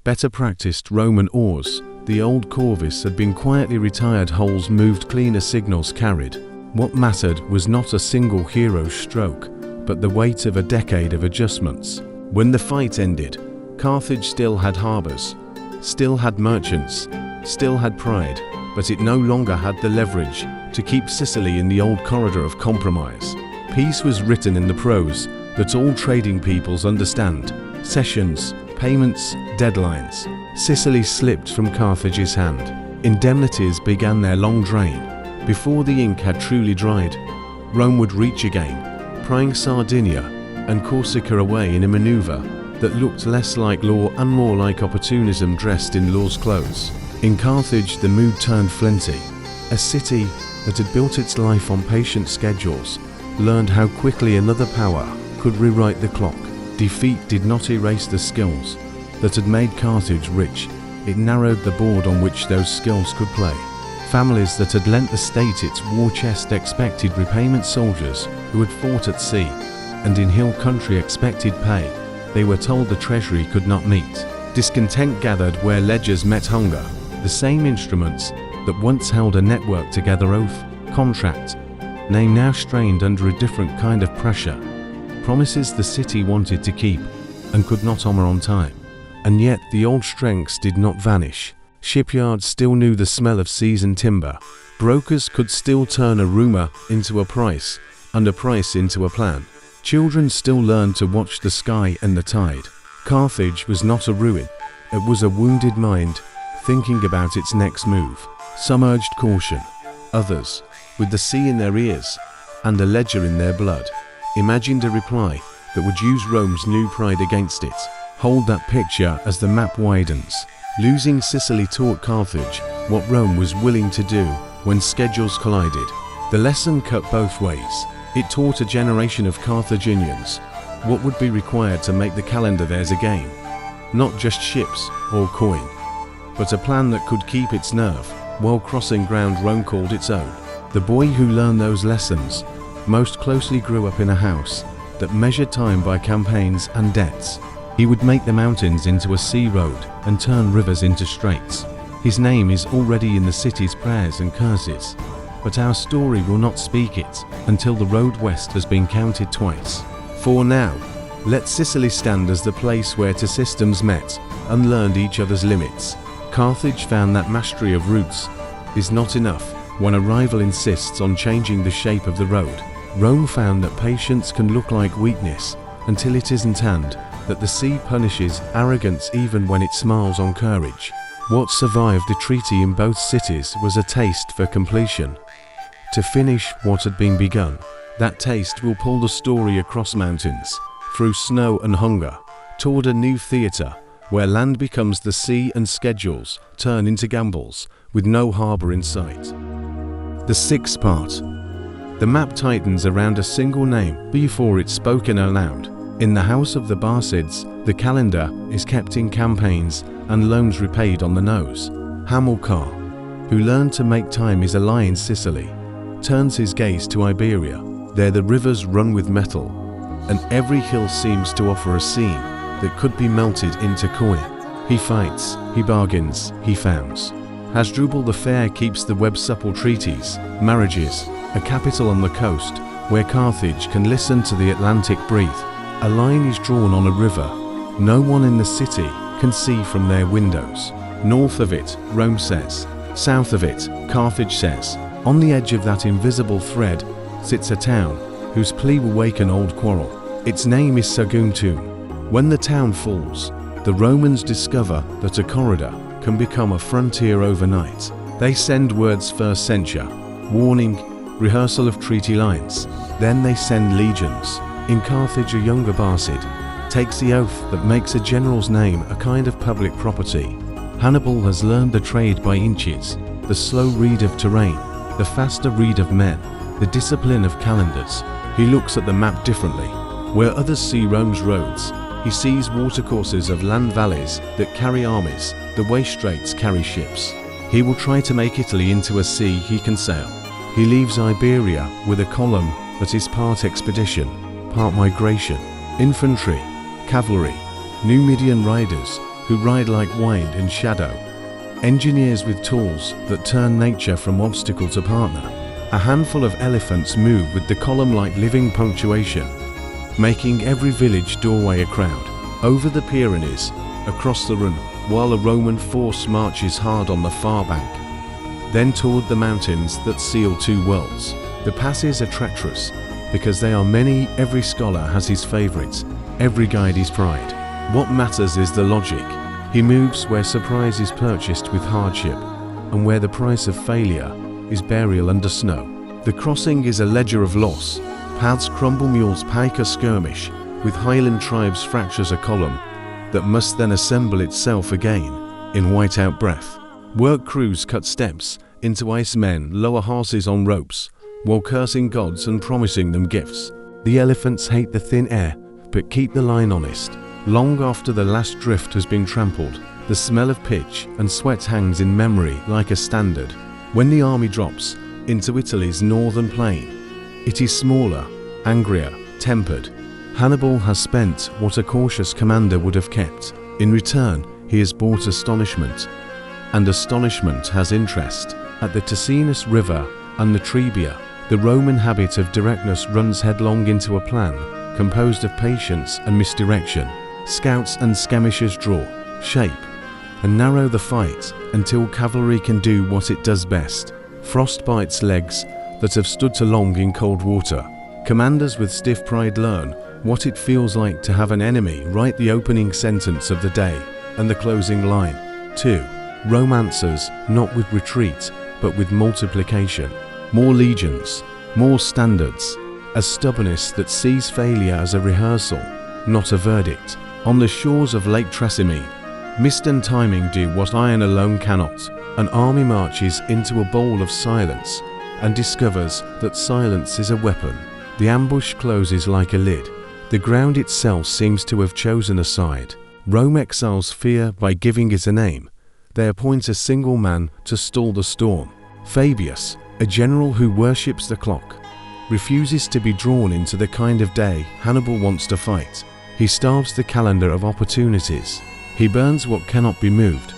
better practiced Roman oars. The old corvus had been quietly retired. Hulls moved, cleaner signals carried. What mattered was not a single hero's stroke, but the weight of a decade of adjustments. When the fight ended, Carthage still had harbors, still had merchants, still had pride, but it no longer had the leverage to keep Sicily in the old corridor of compromise. Peace was written in the prose that all trading peoples understand: sessions, payments, deadlines. Sicily slipped from Carthage's hand. Indemnities began their long drain. Before the ink had truly dried, Rome would reach again, prying Sardinia and Corsica away in a maneuver that looked less like law and more like opportunism dressed in law's clothes. In Carthage the mood turned flinty. A city that had built its life on patient schedules learned how quickly another power could rewrite the clock. Defeat did not erase the skills that had made Carthage rich. It narrowed the board on which those skills could play. Families that had lent the state its war chest expected repayment. Soldiers who had fought at sea and in hill country expected pay they were told the treasury could not meet. Discontent gathered where ledgers met hunger. The same instruments that once held a network together, oath, contract, name, now strained under a different kind of pressure. Promises the city wanted to keep and could not honor on time. And yet the old strengths did not vanish. Shipyards still knew the smell of seasoned timber. Brokers could still turn a rumor into a price and a price into a plan. Children still learned to watch the sky and the tide. Carthage was not a ruin. It was a wounded mind thinking about its next move. Some urged caution. Others, with the sea in their ears and a ledger in their blood, imagined a reply that would use Rome's new pride against it. Hold that picture as the map widens. Losing Sicily taught Carthage what Rome was willing to do when schedules collided. The lesson cut both ways. It taught a generation of Carthaginians what would be required to make the calendar theirs again. Not just ships or coin, but a plan that could keep its nerve while crossing ground Rome called its own. The boy who learned those lessons most closely grew up in a house that measured time by campaigns and debts. He would make the mountains into a sea road and turn rivers into straits. His name is already in the city's prayers and curses, but our story will not speak it until the road west has been counted twice. For now, let Sicily stand as the place where two systems met and learned each other's limits. Carthage found that mastery of routes is not enough when a rival insists on changing the shape of the road. Rome found that patience can look like weakness until it isn't, and that the sea punishes arrogance even when it smiles on courage. What survived the treaty in both cities was a taste for completion. To finish what had been begun, that taste will pull the story across mountains, through snow and hunger, toward a new theatre where land becomes the sea and schedules turn into gambles with no harbour in sight. The sixth part. The map tightens around a single name before it's spoken aloud. In the house of the Barcids, the calendar is kept in campaigns and loans repaid on the nose. Hamilcar, who learned to make time is a lie in Sicily, turns his gaze to Iberia. There the rivers run with metal, and every hill seems to offer a scene that could be melted into coin. He fights, he bargains, he founds. Hasdrubal the Fair keeps the web supple treaties, marriages, a capital on the coast where Carthage can listen to the Atlantic breathe. A line is drawn on a river no one in the city can see from their windows. North of it, Rome says. South of it, Carthage says. On the edge of that invisible thread sits a town whose plea will wake an old quarrel. Its name is Saguntum. When the town falls, the Romans discover that a corridor can become a frontier overnight. They send words first censure, warning, rehearsal of treaty lines. Then they send legions. In Carthage, a younger Barcid takes the oath that makes a general's name a kind of public property. Hannibal has learned the trade by inches, the slow read of terrain, the faster read of men, the discipline of calendars. He looks at the map differently. Where others see Rome's roads, he sees watercourses of land valleys that carry armies, the way straits carry ships. He will try to make Italy into a sea he can sail. He leaves Iberia with a column that is part expedition, part migration, infantry, cavalry, Numidian riders who ride like wind and shadow, engineers with tools that turn nature from obstacle to partner. A handful of elephants move with the column like living punctuation, making every village doorway a crowd. Over the Pyrenees, across the Rhone, while a Roman force marches hard on the far bank, then toward the mountains that seal two worlds. The passes are treacherous, because they are many. Every scholar has his favorites, every guide his pride. What matters is the logic. He moves where surprise is purchased with hardship, and where the price of failure is burial under snow. The crossing is a ledger of loss. Paths crumble, mules pike a skirmish, with Highland tribes fractures a column that must then assemble itself again in whiteout breath. Work crews cut steps into ice, men lower horses on ropes, while cursing gods and promising them gifts. The elephants hate the thin air, but keep the line honest. Long after the last drift has been trampled, the smell of pitch and sweat hangs in memory like a standard. When the army drops into Italy's northern plain, it is smaller, angrier, tempered. Hannibal has spent what a cautious commander would have kept. In return, he has bought astonishment, and astonishment has interest. At the Ticinus River and the Trebia, the Roman habit of directness runs headlong into a plan composed of patience and misdirection. Scouts and skirmishers draw, shape, and narrow the fight until cavalry can do what it does best. Frost bites legs that have stood too long in cold water. Commanders with stiff pride learn what it feels like to have an enemy write the opening sentence of the day and the closing line. 2. Rome answers not with retreat, but with multiplication. More legions, more standards, a stubbornness that sees failure as a rehearsal, not a verdict. On the shores of Lake Trasimene, Mist and timing do what iron alone cannot. An army marches into a bowl of silence and discovers that silence is a weapon. The ambush closes like a lid. The ground itself seems to have chosen a side. Rome exiles fear by giving it a name. They appoint a single man to stall the storm. Fabius, a general who worships the clock, refuses to be drawn into the kind of day Hannibal wants to fight. He starves the calendar of opportunities. He burns what cannot be moved,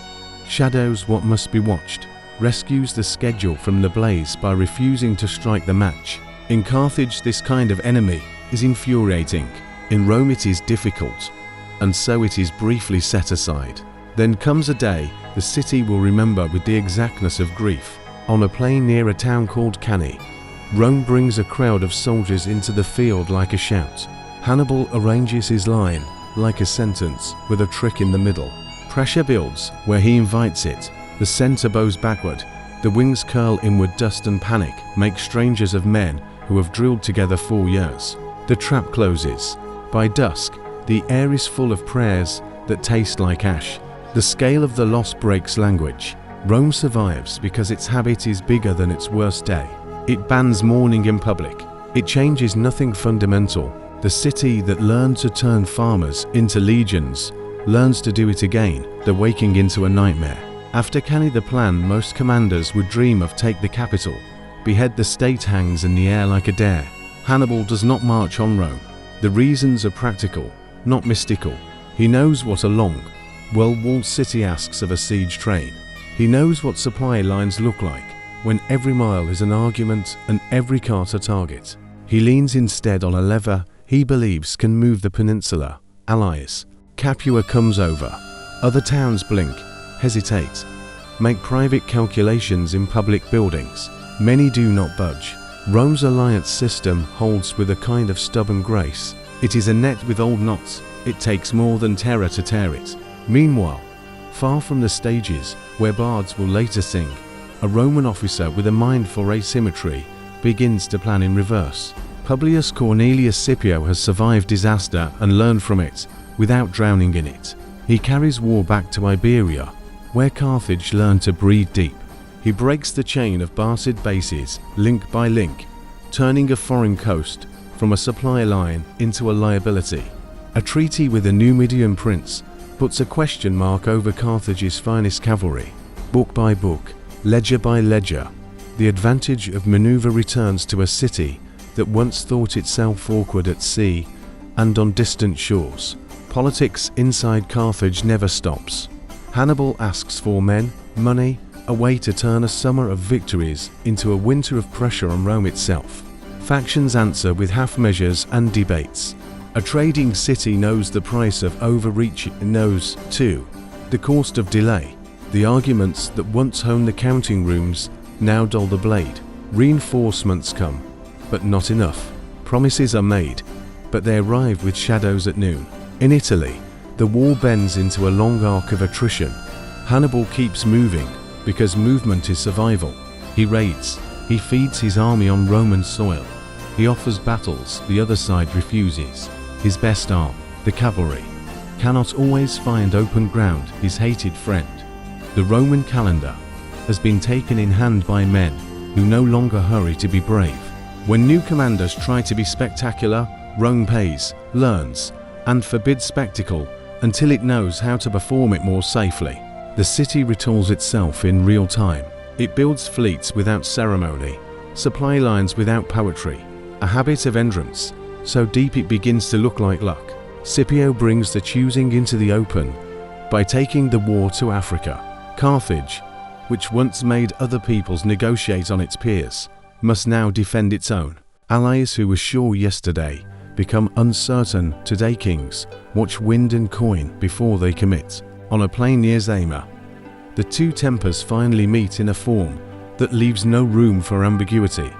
shadows what must be watched, rescues the schedule from the blaze by refusing to strike the match. In Carthage, this kind of enemy is infuriating. In Rome it is difficult, and so it is briefly set aside. Then comes a day the city will remember with the exactness of grief. On a plain near a town called Cannae, Rome brings a crowd of soldiers into the field like a shout. Hannibal arranges his line like a sentence with a trick in the middle. Pressure builds where he invites it. The center bows backward. The wings curl inward. Dust and panic make strangers of men who have drilled together 4 years. The trap closes. By dusk, the air is full of prayers that taste like ash. The scale of the loss breaks language. Rome survives because its habit is bigger than its worst day. It bans mourning in public. It changes nothing fundamental. The city that learned to turn farmers into legions learns to do it again, the waking into a nightmare. After Cannae, the plan most commanders would dream of: take the capital, behead the state, hangs in the air like a dare. Hannibal does not march on Rome. The reasons are practical, not mystical. He knows what a long, well-walled city asks of a siege train. He knows what supply lines look like when every mile is an argument and every cart a target. He leans instead on a lever he believes can move the peninsula. Allies. Capua comes over. Other towns blink, hesitate, make private calculations in public buildings. Many do not budge. Rome's alliance system holds with a kind of stubborn grace. It is a net with old knots. It takes more than terror to tear it. Meanwhile, far from the stages where bards will later sing, a Roman officer with a mind for asymmetry begins to plan in reverse. Publius Cornelius Scipio has survived disaster and learned from it without drowning in it. He carries war back to Iberia, where Carthage learned to breathe deep. He breaks the chain of bartered bases, link by link, turning a foreign coast from a supply line into a liability. A treaty with a Numidian prince puts a question mark over Carthage's finest cavalry. Book by book, ledger by ledger, the advantage of maneuver returns to a city that once thought itself awkward at sea and on distant shores. Politics inside Carthage never stops. Hannibal asks for men, money, a way to turn a summer of victories into a winter of pressure on Rome itself. Factions answer with half measures and debates. A trading city knows the price of overreach. It knows, too, the cost of delay. The arguments that once honed the counting rooms now dull the blade. Reinforcements come, but not enough. Promises are made, but they arrive with shadows at noon. In Italy, the war bends into a long arc of attrition. Hannibal keeps moving because movement is survival. He raids. He feeds his army on Roman soil. He offers battles the other side refuses. His best arm, the cavalry, cannot always find open ground. His hated friend, the Roman calendar, has been taken in hand by men who no longer hurry to be brave. When new commanders try to be spectacular, Rome pays, learns, and forbids spectacle until it knows how to perform it more safely. The city retools itself in real time. It builds fleets without ceremony, supply lines without poetry, a habit of entrance so deep it begins to look like luck. Scipio brings the choosing into the open by taking the war to Africa. Carthage, which once made other peoples negotiate on its peers, must now defend its own. Allies who were sure yesterday become uncertain today. Kings watch wind and coin before they commit. On a plain near Zama, the two tempers finally meet in a form that leaves no room for ambiguity.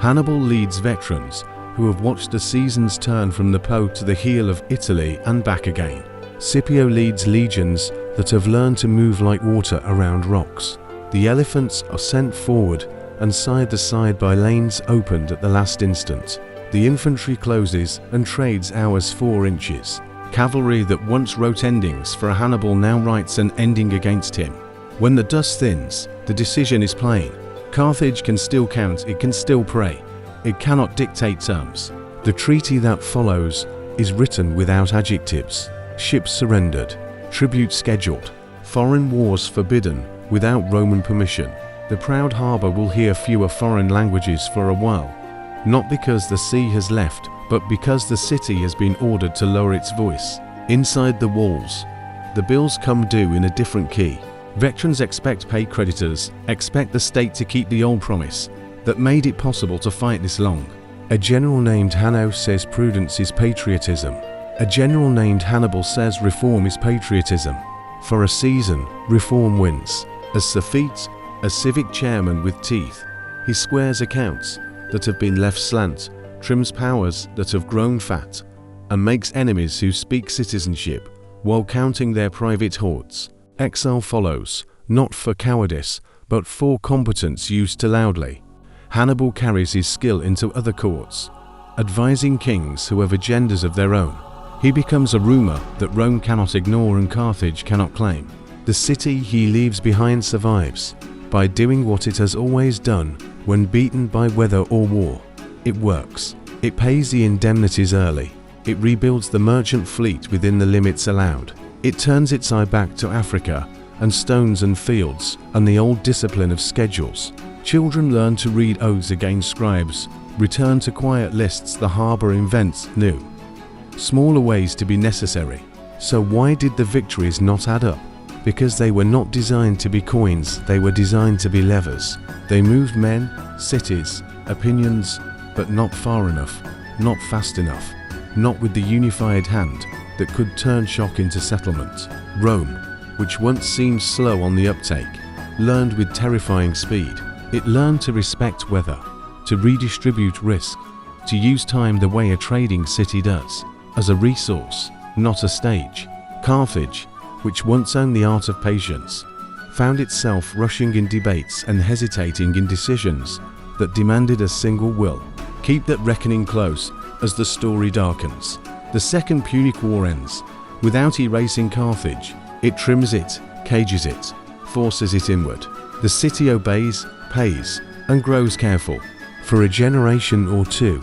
Hannibal leads veterans who have watched the seasons turn from the Po to the heel of Italy and back again. Scipio leads legions that have learned to move like water around rocks. The elephants are sent forward and side to side by lanes opened at the last instant. The infantry closes and trades hours 4 inches. Cavalry that once wrote endings for Hannibal now writes an ending against him. When the dust thins, the decision is plain. Carthage can still count, it can still pray. It cannot dictate terms. The treaty that follows is written without adjectives. Ships surrendered, tribute scheduled, foreign wars forbidden without Roman permission. The proud harbour will hear fewer foreign languages for a while, not because the sea has left, but because the city has been ordered to lower its voice. Inside the walls, the bills come due in a different key. Veterans expect pay, creditors expect the state to keep the old promise that made it possible to fight this long. A general named Hanno says prudence is patriotism. A general named Hannibal says reform is patriotism. For a season, reform wins. As Safite, a civic chairman with teeth, he squares accounts that have been left slant, trims powers that have grown fat, and makes enemies who speak citizenship while counting their private hoards. Exile follows, not for cowardice, but for competence used too loudly. Hannibal carries his skill into other courts, advising kings who have agendas of their own. He becomes a rumor that Rome cannot ignore and Carthage cannot claim. The city he leaves behind survives by doing what it has always done when beaten by weather or war. It works. It pays the indemnities early. It rebuilds the merchant fleet within the limits allowed. It turns its eye back to Africa and stones and fields and the old discipline of schedules. Children learn to read oaths against scribes, return to quiet lists the harbour invents new. Smaller ways to be necessary. So why did the victories not add up? Because they were not designed to be coins, they were designed to be levers. They moved men, cities, opinions, but not far enough, not fast enough, not with the unified hand that could turn shock into settlement. Rome, which once seemed slow on the uptake, learned with terrifying speed. It learned to respect weather, to redistribute risk, to use time the way a trading city does, as a resource, not a stage. Carthage, which once owned the art of patience, found itself rushing in debates and hesitating in decisions that demanded a single will. Keep that reckoning close as the story darkens. The Second Punic War ends. Without erasing Carthage, it trims it, cages it, forces it inward. The city obeys, pays, and grows careful. For a generation or two,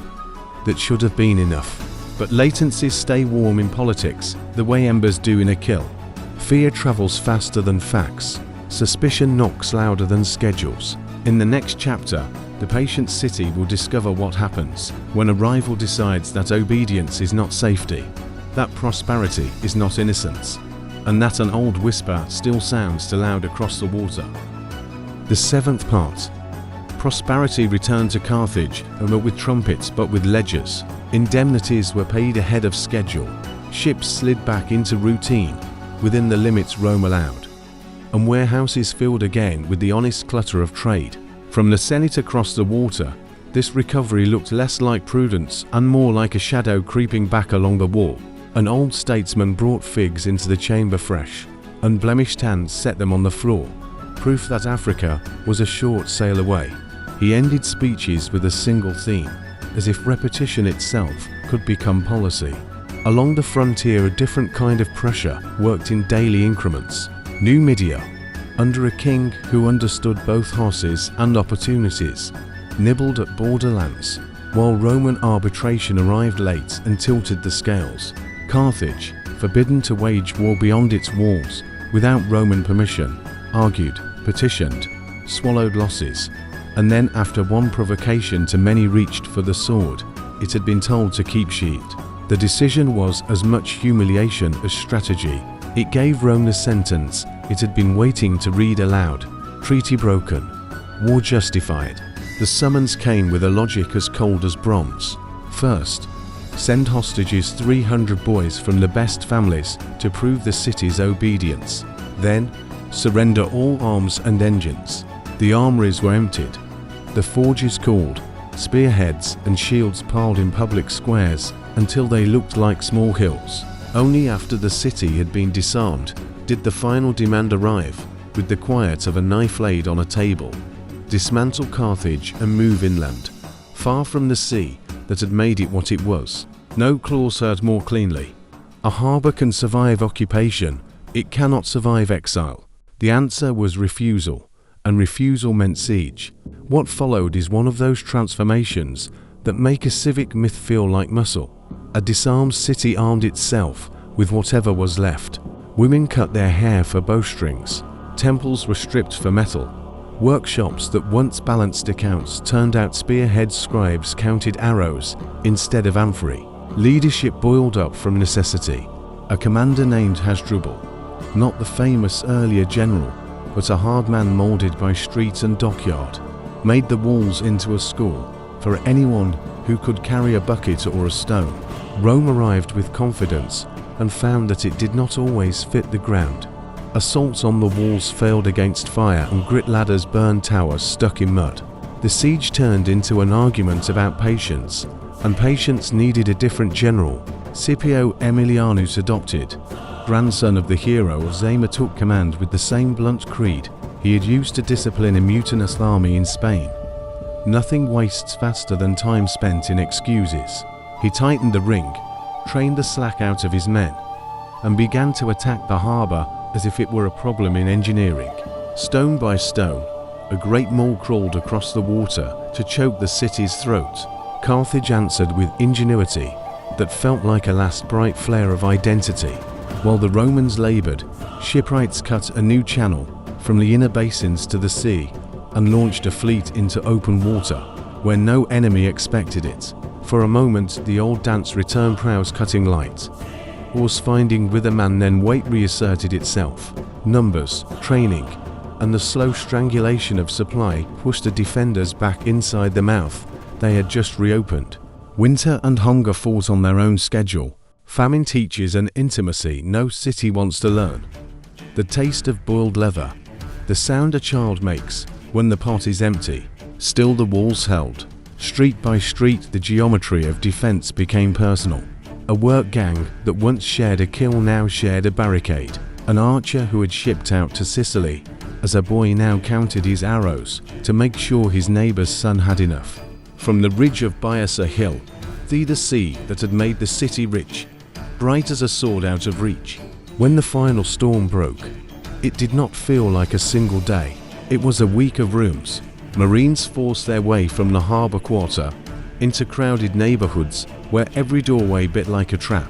that should have been enough. But latencies stay warm in politics, the way embers do in a kill. Fear travels faster than facts. Suspicion knocks louder than schedules. In the next chapter, the patient city will discover what happens when a rival decides that obedience is not safety, that prosperity is not innocence, and that an old whisper still sounds too loud across the water. The seventh part. Prosperity returned to Carthage, and not with trumpets but with ledgers. Indemnities were paid ahead of schedule. Ships slid back into routine within the limits Rome allowed, and warehouses filled again with the honest clutter of trade. From the Senate across the water, this recovery looked less like prudence and more like a shadow creeping back along the wall. An old statesman brought figs into the chamber fresh. Unblemished hands set them on the floor, proof that Africa was a short sail away. He ended speeches with a single theme, as if repetition itself could become policy. Along the frontier, a different kind of pressure worked in daily increments. New media, under a king who understood both horses and opportunities, nibbled at borderlands, while Roman arbitration arrived late and tilted the scales. Carthage, forbidden to wage war beyond its walls without Roman permission, argued, petitioned, swallowed losses, and then after one provocation to many reached for the sword it had been told to keep sheathed. The decision was as much humiliation as strategy. It gave Rome the sentence it had been waiting to read aloud. Treaty broken. War justified. The summons came with a logic as cold as bronze. First, send hostages 300 boys from the best families to prove the city's obedience. Then, surrender all arms and engines. The armories were emptied. The forges called. Spearheads and shields piled in public squares until they looked like small hills. Only after the city had been disarmed did the final demand arrive, with the quiet of a knife laid on a table. Dismantle Carthage and move inland, far from the sea that had made it what it was. No claws hurt more cleanly. A harbor can survive occupation, it cannot survive exile. The answer was refusal, and refusal meant siege. What followed is one of those transformations that make a civic myth feel like muscle. A disarmed city armed itself with whatever was left. Women cut their hair for bowstrings. Temples were stripped for metal. Workshops that once balanced accounts turned out spearhead scribes counted arrows instead of amphorae. Leadership boiled up from necessity. A commander named Hasdrubal, not the famous earlier general, but a hard man molded by street and dockyard, made the walls into a school for anyone who could carry a bucket or a stone. Rome arrived with confidence and found that it did not always fit the ground. Assaults on the walls failed against fire, and grit ladders burned towers stuck in mud. The siege turned into an argument about patience, and patience needed a different general. Scipio Aemilianus, adopted grandson of the hero Zama, took command with the same blunt creed he had used to discipline a mutinous army in Spain. Nothing wastes faster than time spent in excuses. He tightened the ring, trained the slack out of his men, and began to attack the harbor as if it were a problem in engineering. Stone by stone, a great mole crawled across the water to choke the city's throat. Carthage answered with ingenuity that felt like a last bright flare of identity. While the Romans labored, shipwrights cut a new channel from the inner basins to the sea and launched a fleet into open water where no enemy expected it. For a moment, the old dance returned, prows cutting light, horse finding with a man, then weight reasserted itself. Numbers, training, and the slow strangulation of supply pushed the defenders back inside the mouth they had just reopened. Winter and hunger fought on their own schedule. Famine teaches an intimacy no city wants to learn. The taste of boiled leather, the sound a child makes when the pot is empty. Still the walls held. Street by street, the geometry of defense became personal. A work gang that once shared a kill now shared a barricade. An archer who had shipped out to Sicily as a boy now counted his arrows to make sure his neighbor's son had enough. From the ridge of Biasa Hill, the sea that had made the city rich, bright as a sword out of reach. When the final storm broke, it did not feel like a single day. It was a week of rooms. Marines forced their way from the harbor quarter into crowded neighborhoods where every doorway bit like a trap.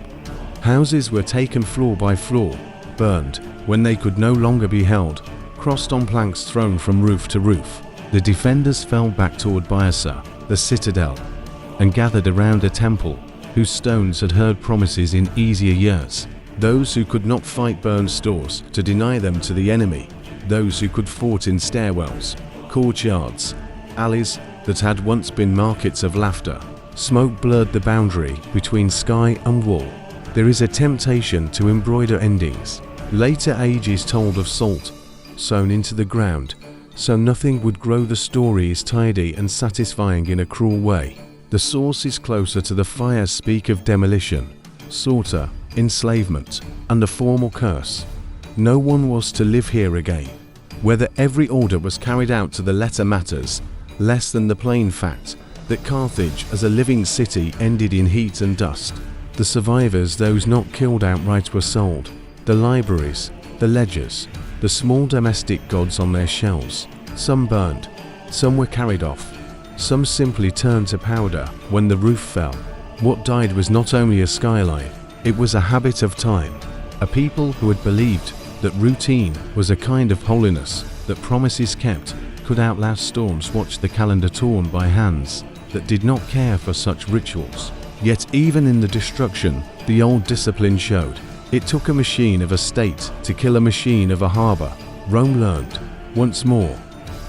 Houses were taken floor by floor, burned when they could no longer be held, crossed on planks thrown from roof to roof. The defenders fell back toward Biasa, the citadel, and gathered around a temple whose stones had heard promises in easier years. Those who could not fight burned stores to deny them to the enemy. Those who could fought in stairwells, courtyards, alleys that had once been markets of laughter. Smoke blurred the boundary between sky and wall. There is a temptation to embroider endings. Later ages told of salt sown into the ground, so nothing would grow. The story is tidy and satisfying in a cruel way. The sources closer to the fire speak of demolition, slaughter, enslavement, and a formal curse. No one was to live here again. Whether every order was carried out to the letter matters less than the plain fact that Carthage as a living city ended in heat and dust. The survivors, those not killed outright, were sold. The libraries, the ledgers, the small domestic gods on their shelves. Some burned, some were carried off, some simply turned to powder when the roof fell. What died was not only a skyline, it was a habit of time. A people who had believed that routine was a kind of holiness, that promises kept could outlast storms, watched the calendar torn by hands that did not care for such rituals. Yet even in the destruction, the old discipline showed. It took a machine of a state to kill a machine of a harbor. Rome learned, once more,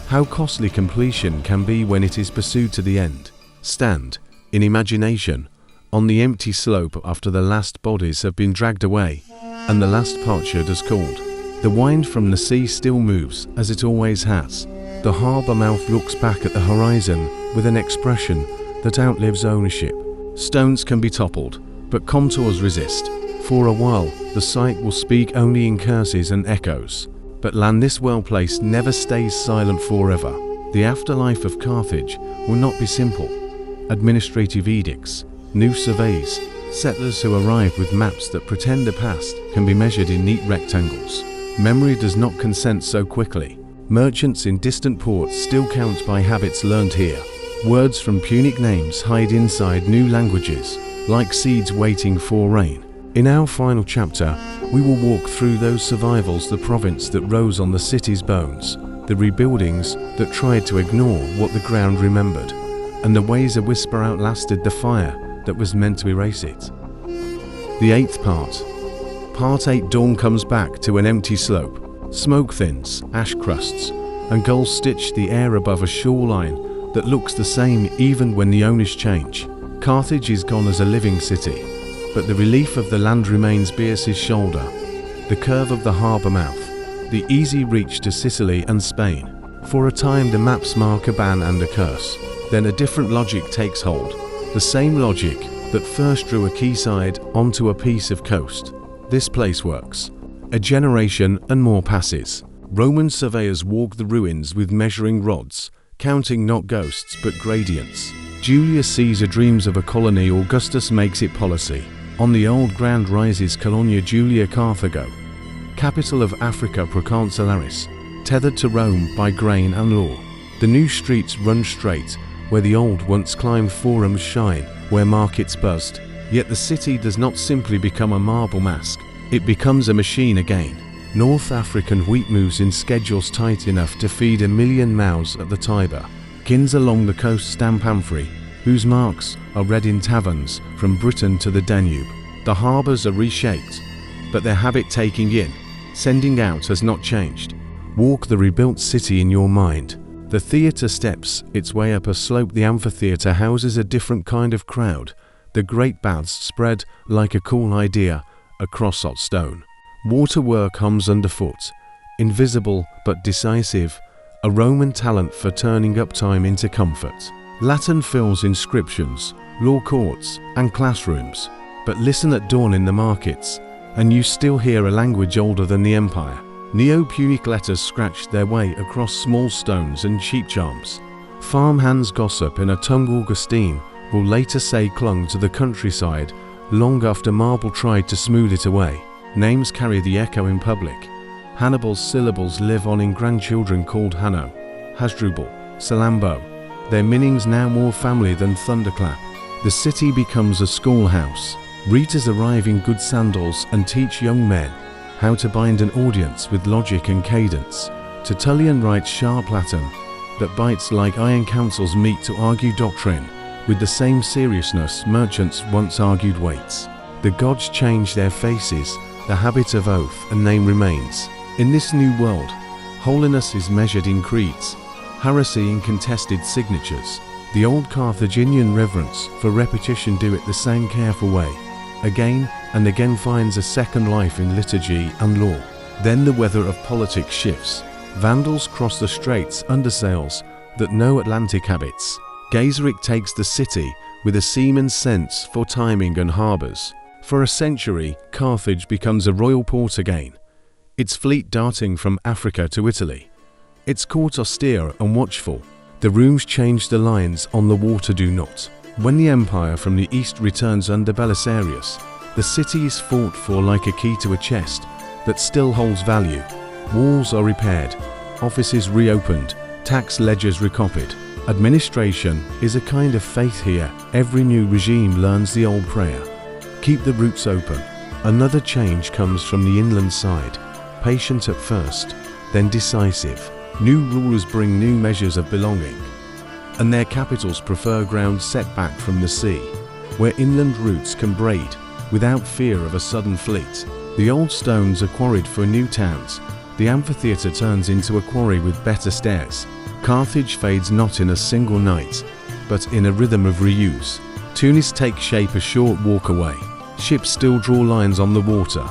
how costly completion can be when it is pursued to the end. Stand, in imagination, on the empty slope after the last bodies have been dragged away and the last potsherd has called. The wind from the sea still moves, as it always has. The harbour mouth looks back at the horizon with an expression that outlives ownership. Stones can be toppled, but contours resist. For a while, the sight will speak only in curses and echoes. But land this well-placed never stays silent forever. The afterlife of Carthage will not be simple. Administrative edicts, new surveys, Settlers who arrive with maps that pretend the past can be measured in neat rectangles. Memory does not consent so quickly. Merchants in distant ports still count by habits learned here. Words from Punic names hide inside new languages, like seeds waiting for rain. In our final chapter, we will walk through those survivals, the province that rose on the city's bones, the rebuildings that tried to ignore what the ground remembered, and the ways a whisper outlasted the fire that was meant to erase it. The eighth part. Part 8. Dawn comes back to an empty slope. Smoke thins, ash crusts, and gulls stitch the air above a shoreline that looks the same even when the owners change. Carthage is gone as a living city, but the relief of the land remains. Bierce's shoulder, the curve of the harbour mouth, the easy reach to Sicily and Spain. For a time the maps mark a ban and a curse. Then a different logic takes hold. The same logic that first drew a quayside onto a piece of coast. This place works. A generation and more passes. Roman surveyors walk the ruins with measuring rods, counting not ghosts but gradients. Julius Caesar dreams of a colony. Augustus makes it policy. On the old ground rises Colonia Julia Carthago, capital of Africa Proconsularis, tethered to Rome by grain and law. The new streets run straight, where the old once climbed forums shine, where markets buzzed. Yet the city does not simply become a marble mask, it becomes a machine again. North African wheat moves in schedules tight enough to feed 1 million mouths at the Tiber. Kins along the coast stamp Amphory, whose marks are read in taverns from Britain to the Danube. The harbours are reshaped, but their habit taking in, sending out has not changed. Walk the rebuilt city in your mind. The theatre steps its way up a slope. The amphitheatre houses a different kind of crowd. The great baths spread like a cool idea across hot stone. Waterwork hums underfoot, invisible but decisive, a Roman talent for turning uptime into comfort. Latin fills inscriptions, law courts, and classrooms. But listen at dawn in the markets, and you still hear a language older than the empire. Neo-Punic letters scratched their way across small stones and cheap charms. Farmhands gossip in a tongue Augustine will later say clung to the countryside long after marble tried to smooth it away. Names carry the echo in public. Hannibal's syllables live on in grandchildren called Hanno, Hasdrubal, Salambo. Their meanings now more family than thunderclap. The city becomes a schoolhouse. Readers arrive in good sandals and teach young men how to bind an audience with logic and cadence. Tertullian writes sharp Latin that bites like iron. Councils meet to argue doctrine with the same seriousness merchants once argued weights. The gods change their faces, the habit of oath and name remains. In this new world, holiness is measured in creeds, heresy in contested signatures. The old Carthaginian reverence for repetition do it the same careful way. Again and again finds a second life in liturgy and law. Then the weather of politics shifts. Vandals cross the straits under sails that know Atlantic habits. Gaiseric takes the city with a seaman's sense for timing and harbours. For a century, Carthage becomes a royal port again, its fleet darting from Africa to Italy. Its court austere and watchful. The rooms change, the lines on the water do not. When the empire from the east returns under Belisarius, the city is fought for like a key to a chest that still holds value. Walls are repaired, offices reopened, tax ledgers recopied. Administration is a kind of faith here. Every new regime learns the old prayer. Keep the roots open. Another change comes from the inland side. Patient at first, then decisive. New rulers bring new measures of belonging, and their capitals prefer ground set back from the sea, where inland routes can braid without fear of a sudden fleet. The old stones are quarried for new towns. The amphitheatre turns into a quarry with better stairs. Carthage fades not in a single night, but in a rhythm of reuse. Tunis take shape a short walk away. Ships still draw lines on the water,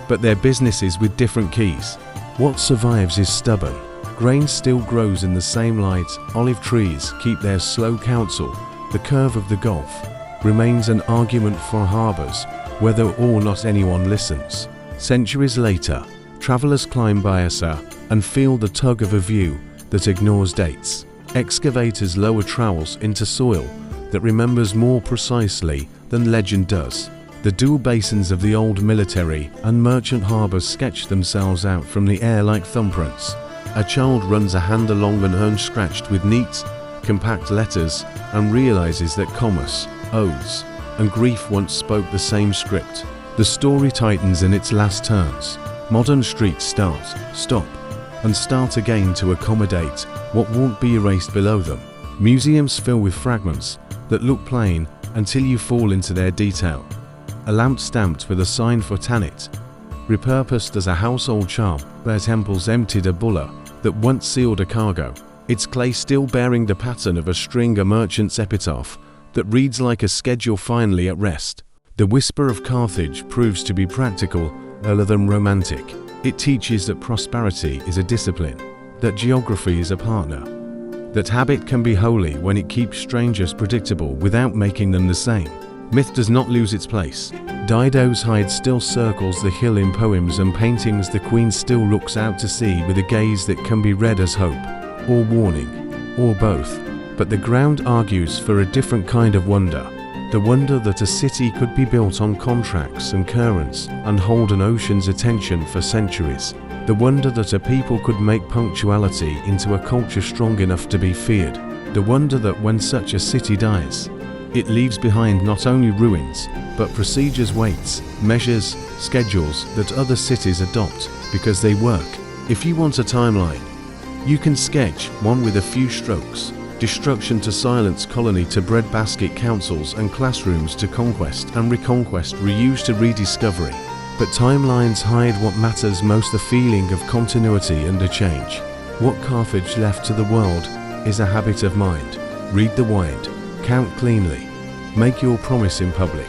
but their business is with different keys. What survives is stubborn. Grain still grows in the same light. Olive trees keep their slow counsel. The curve of the Gulf remains an argument for harbours, whether or not anyone listens. Centuries later, travellers climb Biasa and feel the tug of a view that ignores dates. Excavators lower trowels into soil that remembers more precisely than legend does. The dual basins of the old military and merchant harbors sketch themselves out from the air like thumbprints. A child runs a hand along an urn scratched with neat, compact letters and realizes that commerce, oaths, and grief once spoke the same script. The story tightens in its last turns. Modern streets start, stop, and start again to accommodate what won't be erased below them. Museums fill with fragments that look plain until you fall into their detail. A lamp stamped with a sign for Tanit, repurposed as a household charm where temples emptied a bulla that once sealed a cargo, its clay still bearing the pattern of a string, a merchant's epitaph that reads like a schedule finally at rest. The Whisper of Carthage proves to be practical rather than romantic. It teaches that prosperity is a discipline, that geography is a partner, that habit can be holy when it keeps strangers predictable without making them the same. Myth does not lose its place. Dido's hide still circles the hill in poems and paintings. The queen still looks out to sea with a gaze that can be read as hope, or warning, or both. But the ground argues for a different kind of wonder. The wonder that a city could be built on contracts and currents and hold an ocean's attention for centuries. The wonder that a people could make punctuality into a culture strong enough to be feared. The wonder that when such a city dies, it leaves behind not only ruins, but procedures, weights, measures, schedules that other cities adopt because they work. If you want a timeline, you can sketch one with a few strokes. Destruction to silence, colony to breadbasket, councils and classrooms to conquest and reconquest, reuse to rediscovery. But timelines hide what matters most, the feeling of continuity and a change. What Carthage left to the world is a habit of mind. Read the wind, count cleanly, make your promise in public.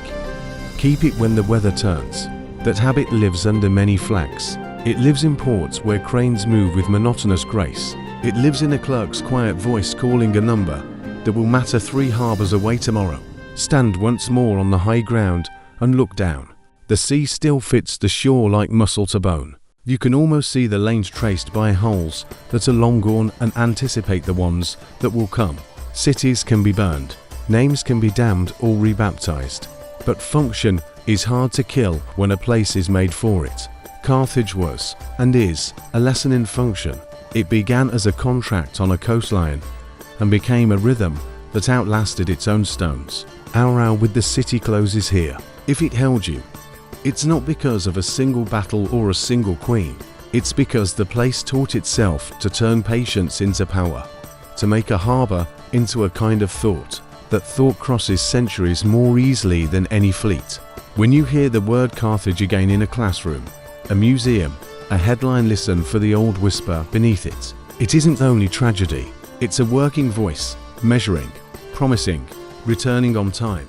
Keep it when the weather turns. That habit lives under many flags. It lives in ports where cranes move with monotonous grace. It lives in a clerk's quiet voice calling a number that will matter 3 harbors away tomorrow. Stand once more on the high ground and look down. The sea still fits the shore like muscle to bone. You can almost see the lanes traced by hulls that are long gone and anticipate the ones that will come. Cities can be burned, names can be damned or rebaptized, but function is hard to kill when a place is made for it. Carthage was, and is, a lesson in function. It began as a contract on a coastline and became a rhythm that outlasted its own stones. Our hour with the city closes here. If it held you, it's not because of a single battle or a single queen. It's because the place taught itself to turn patience into power, to make a harbor into a kind of thought. That thought crosses centuries more easily than any fleet. When you hear the word Carthage again in a classroom, a museum, a headline, listen for the old whisper beneath it. It isn't only tragedy, it's a working voice, measuring, promising, returning on time.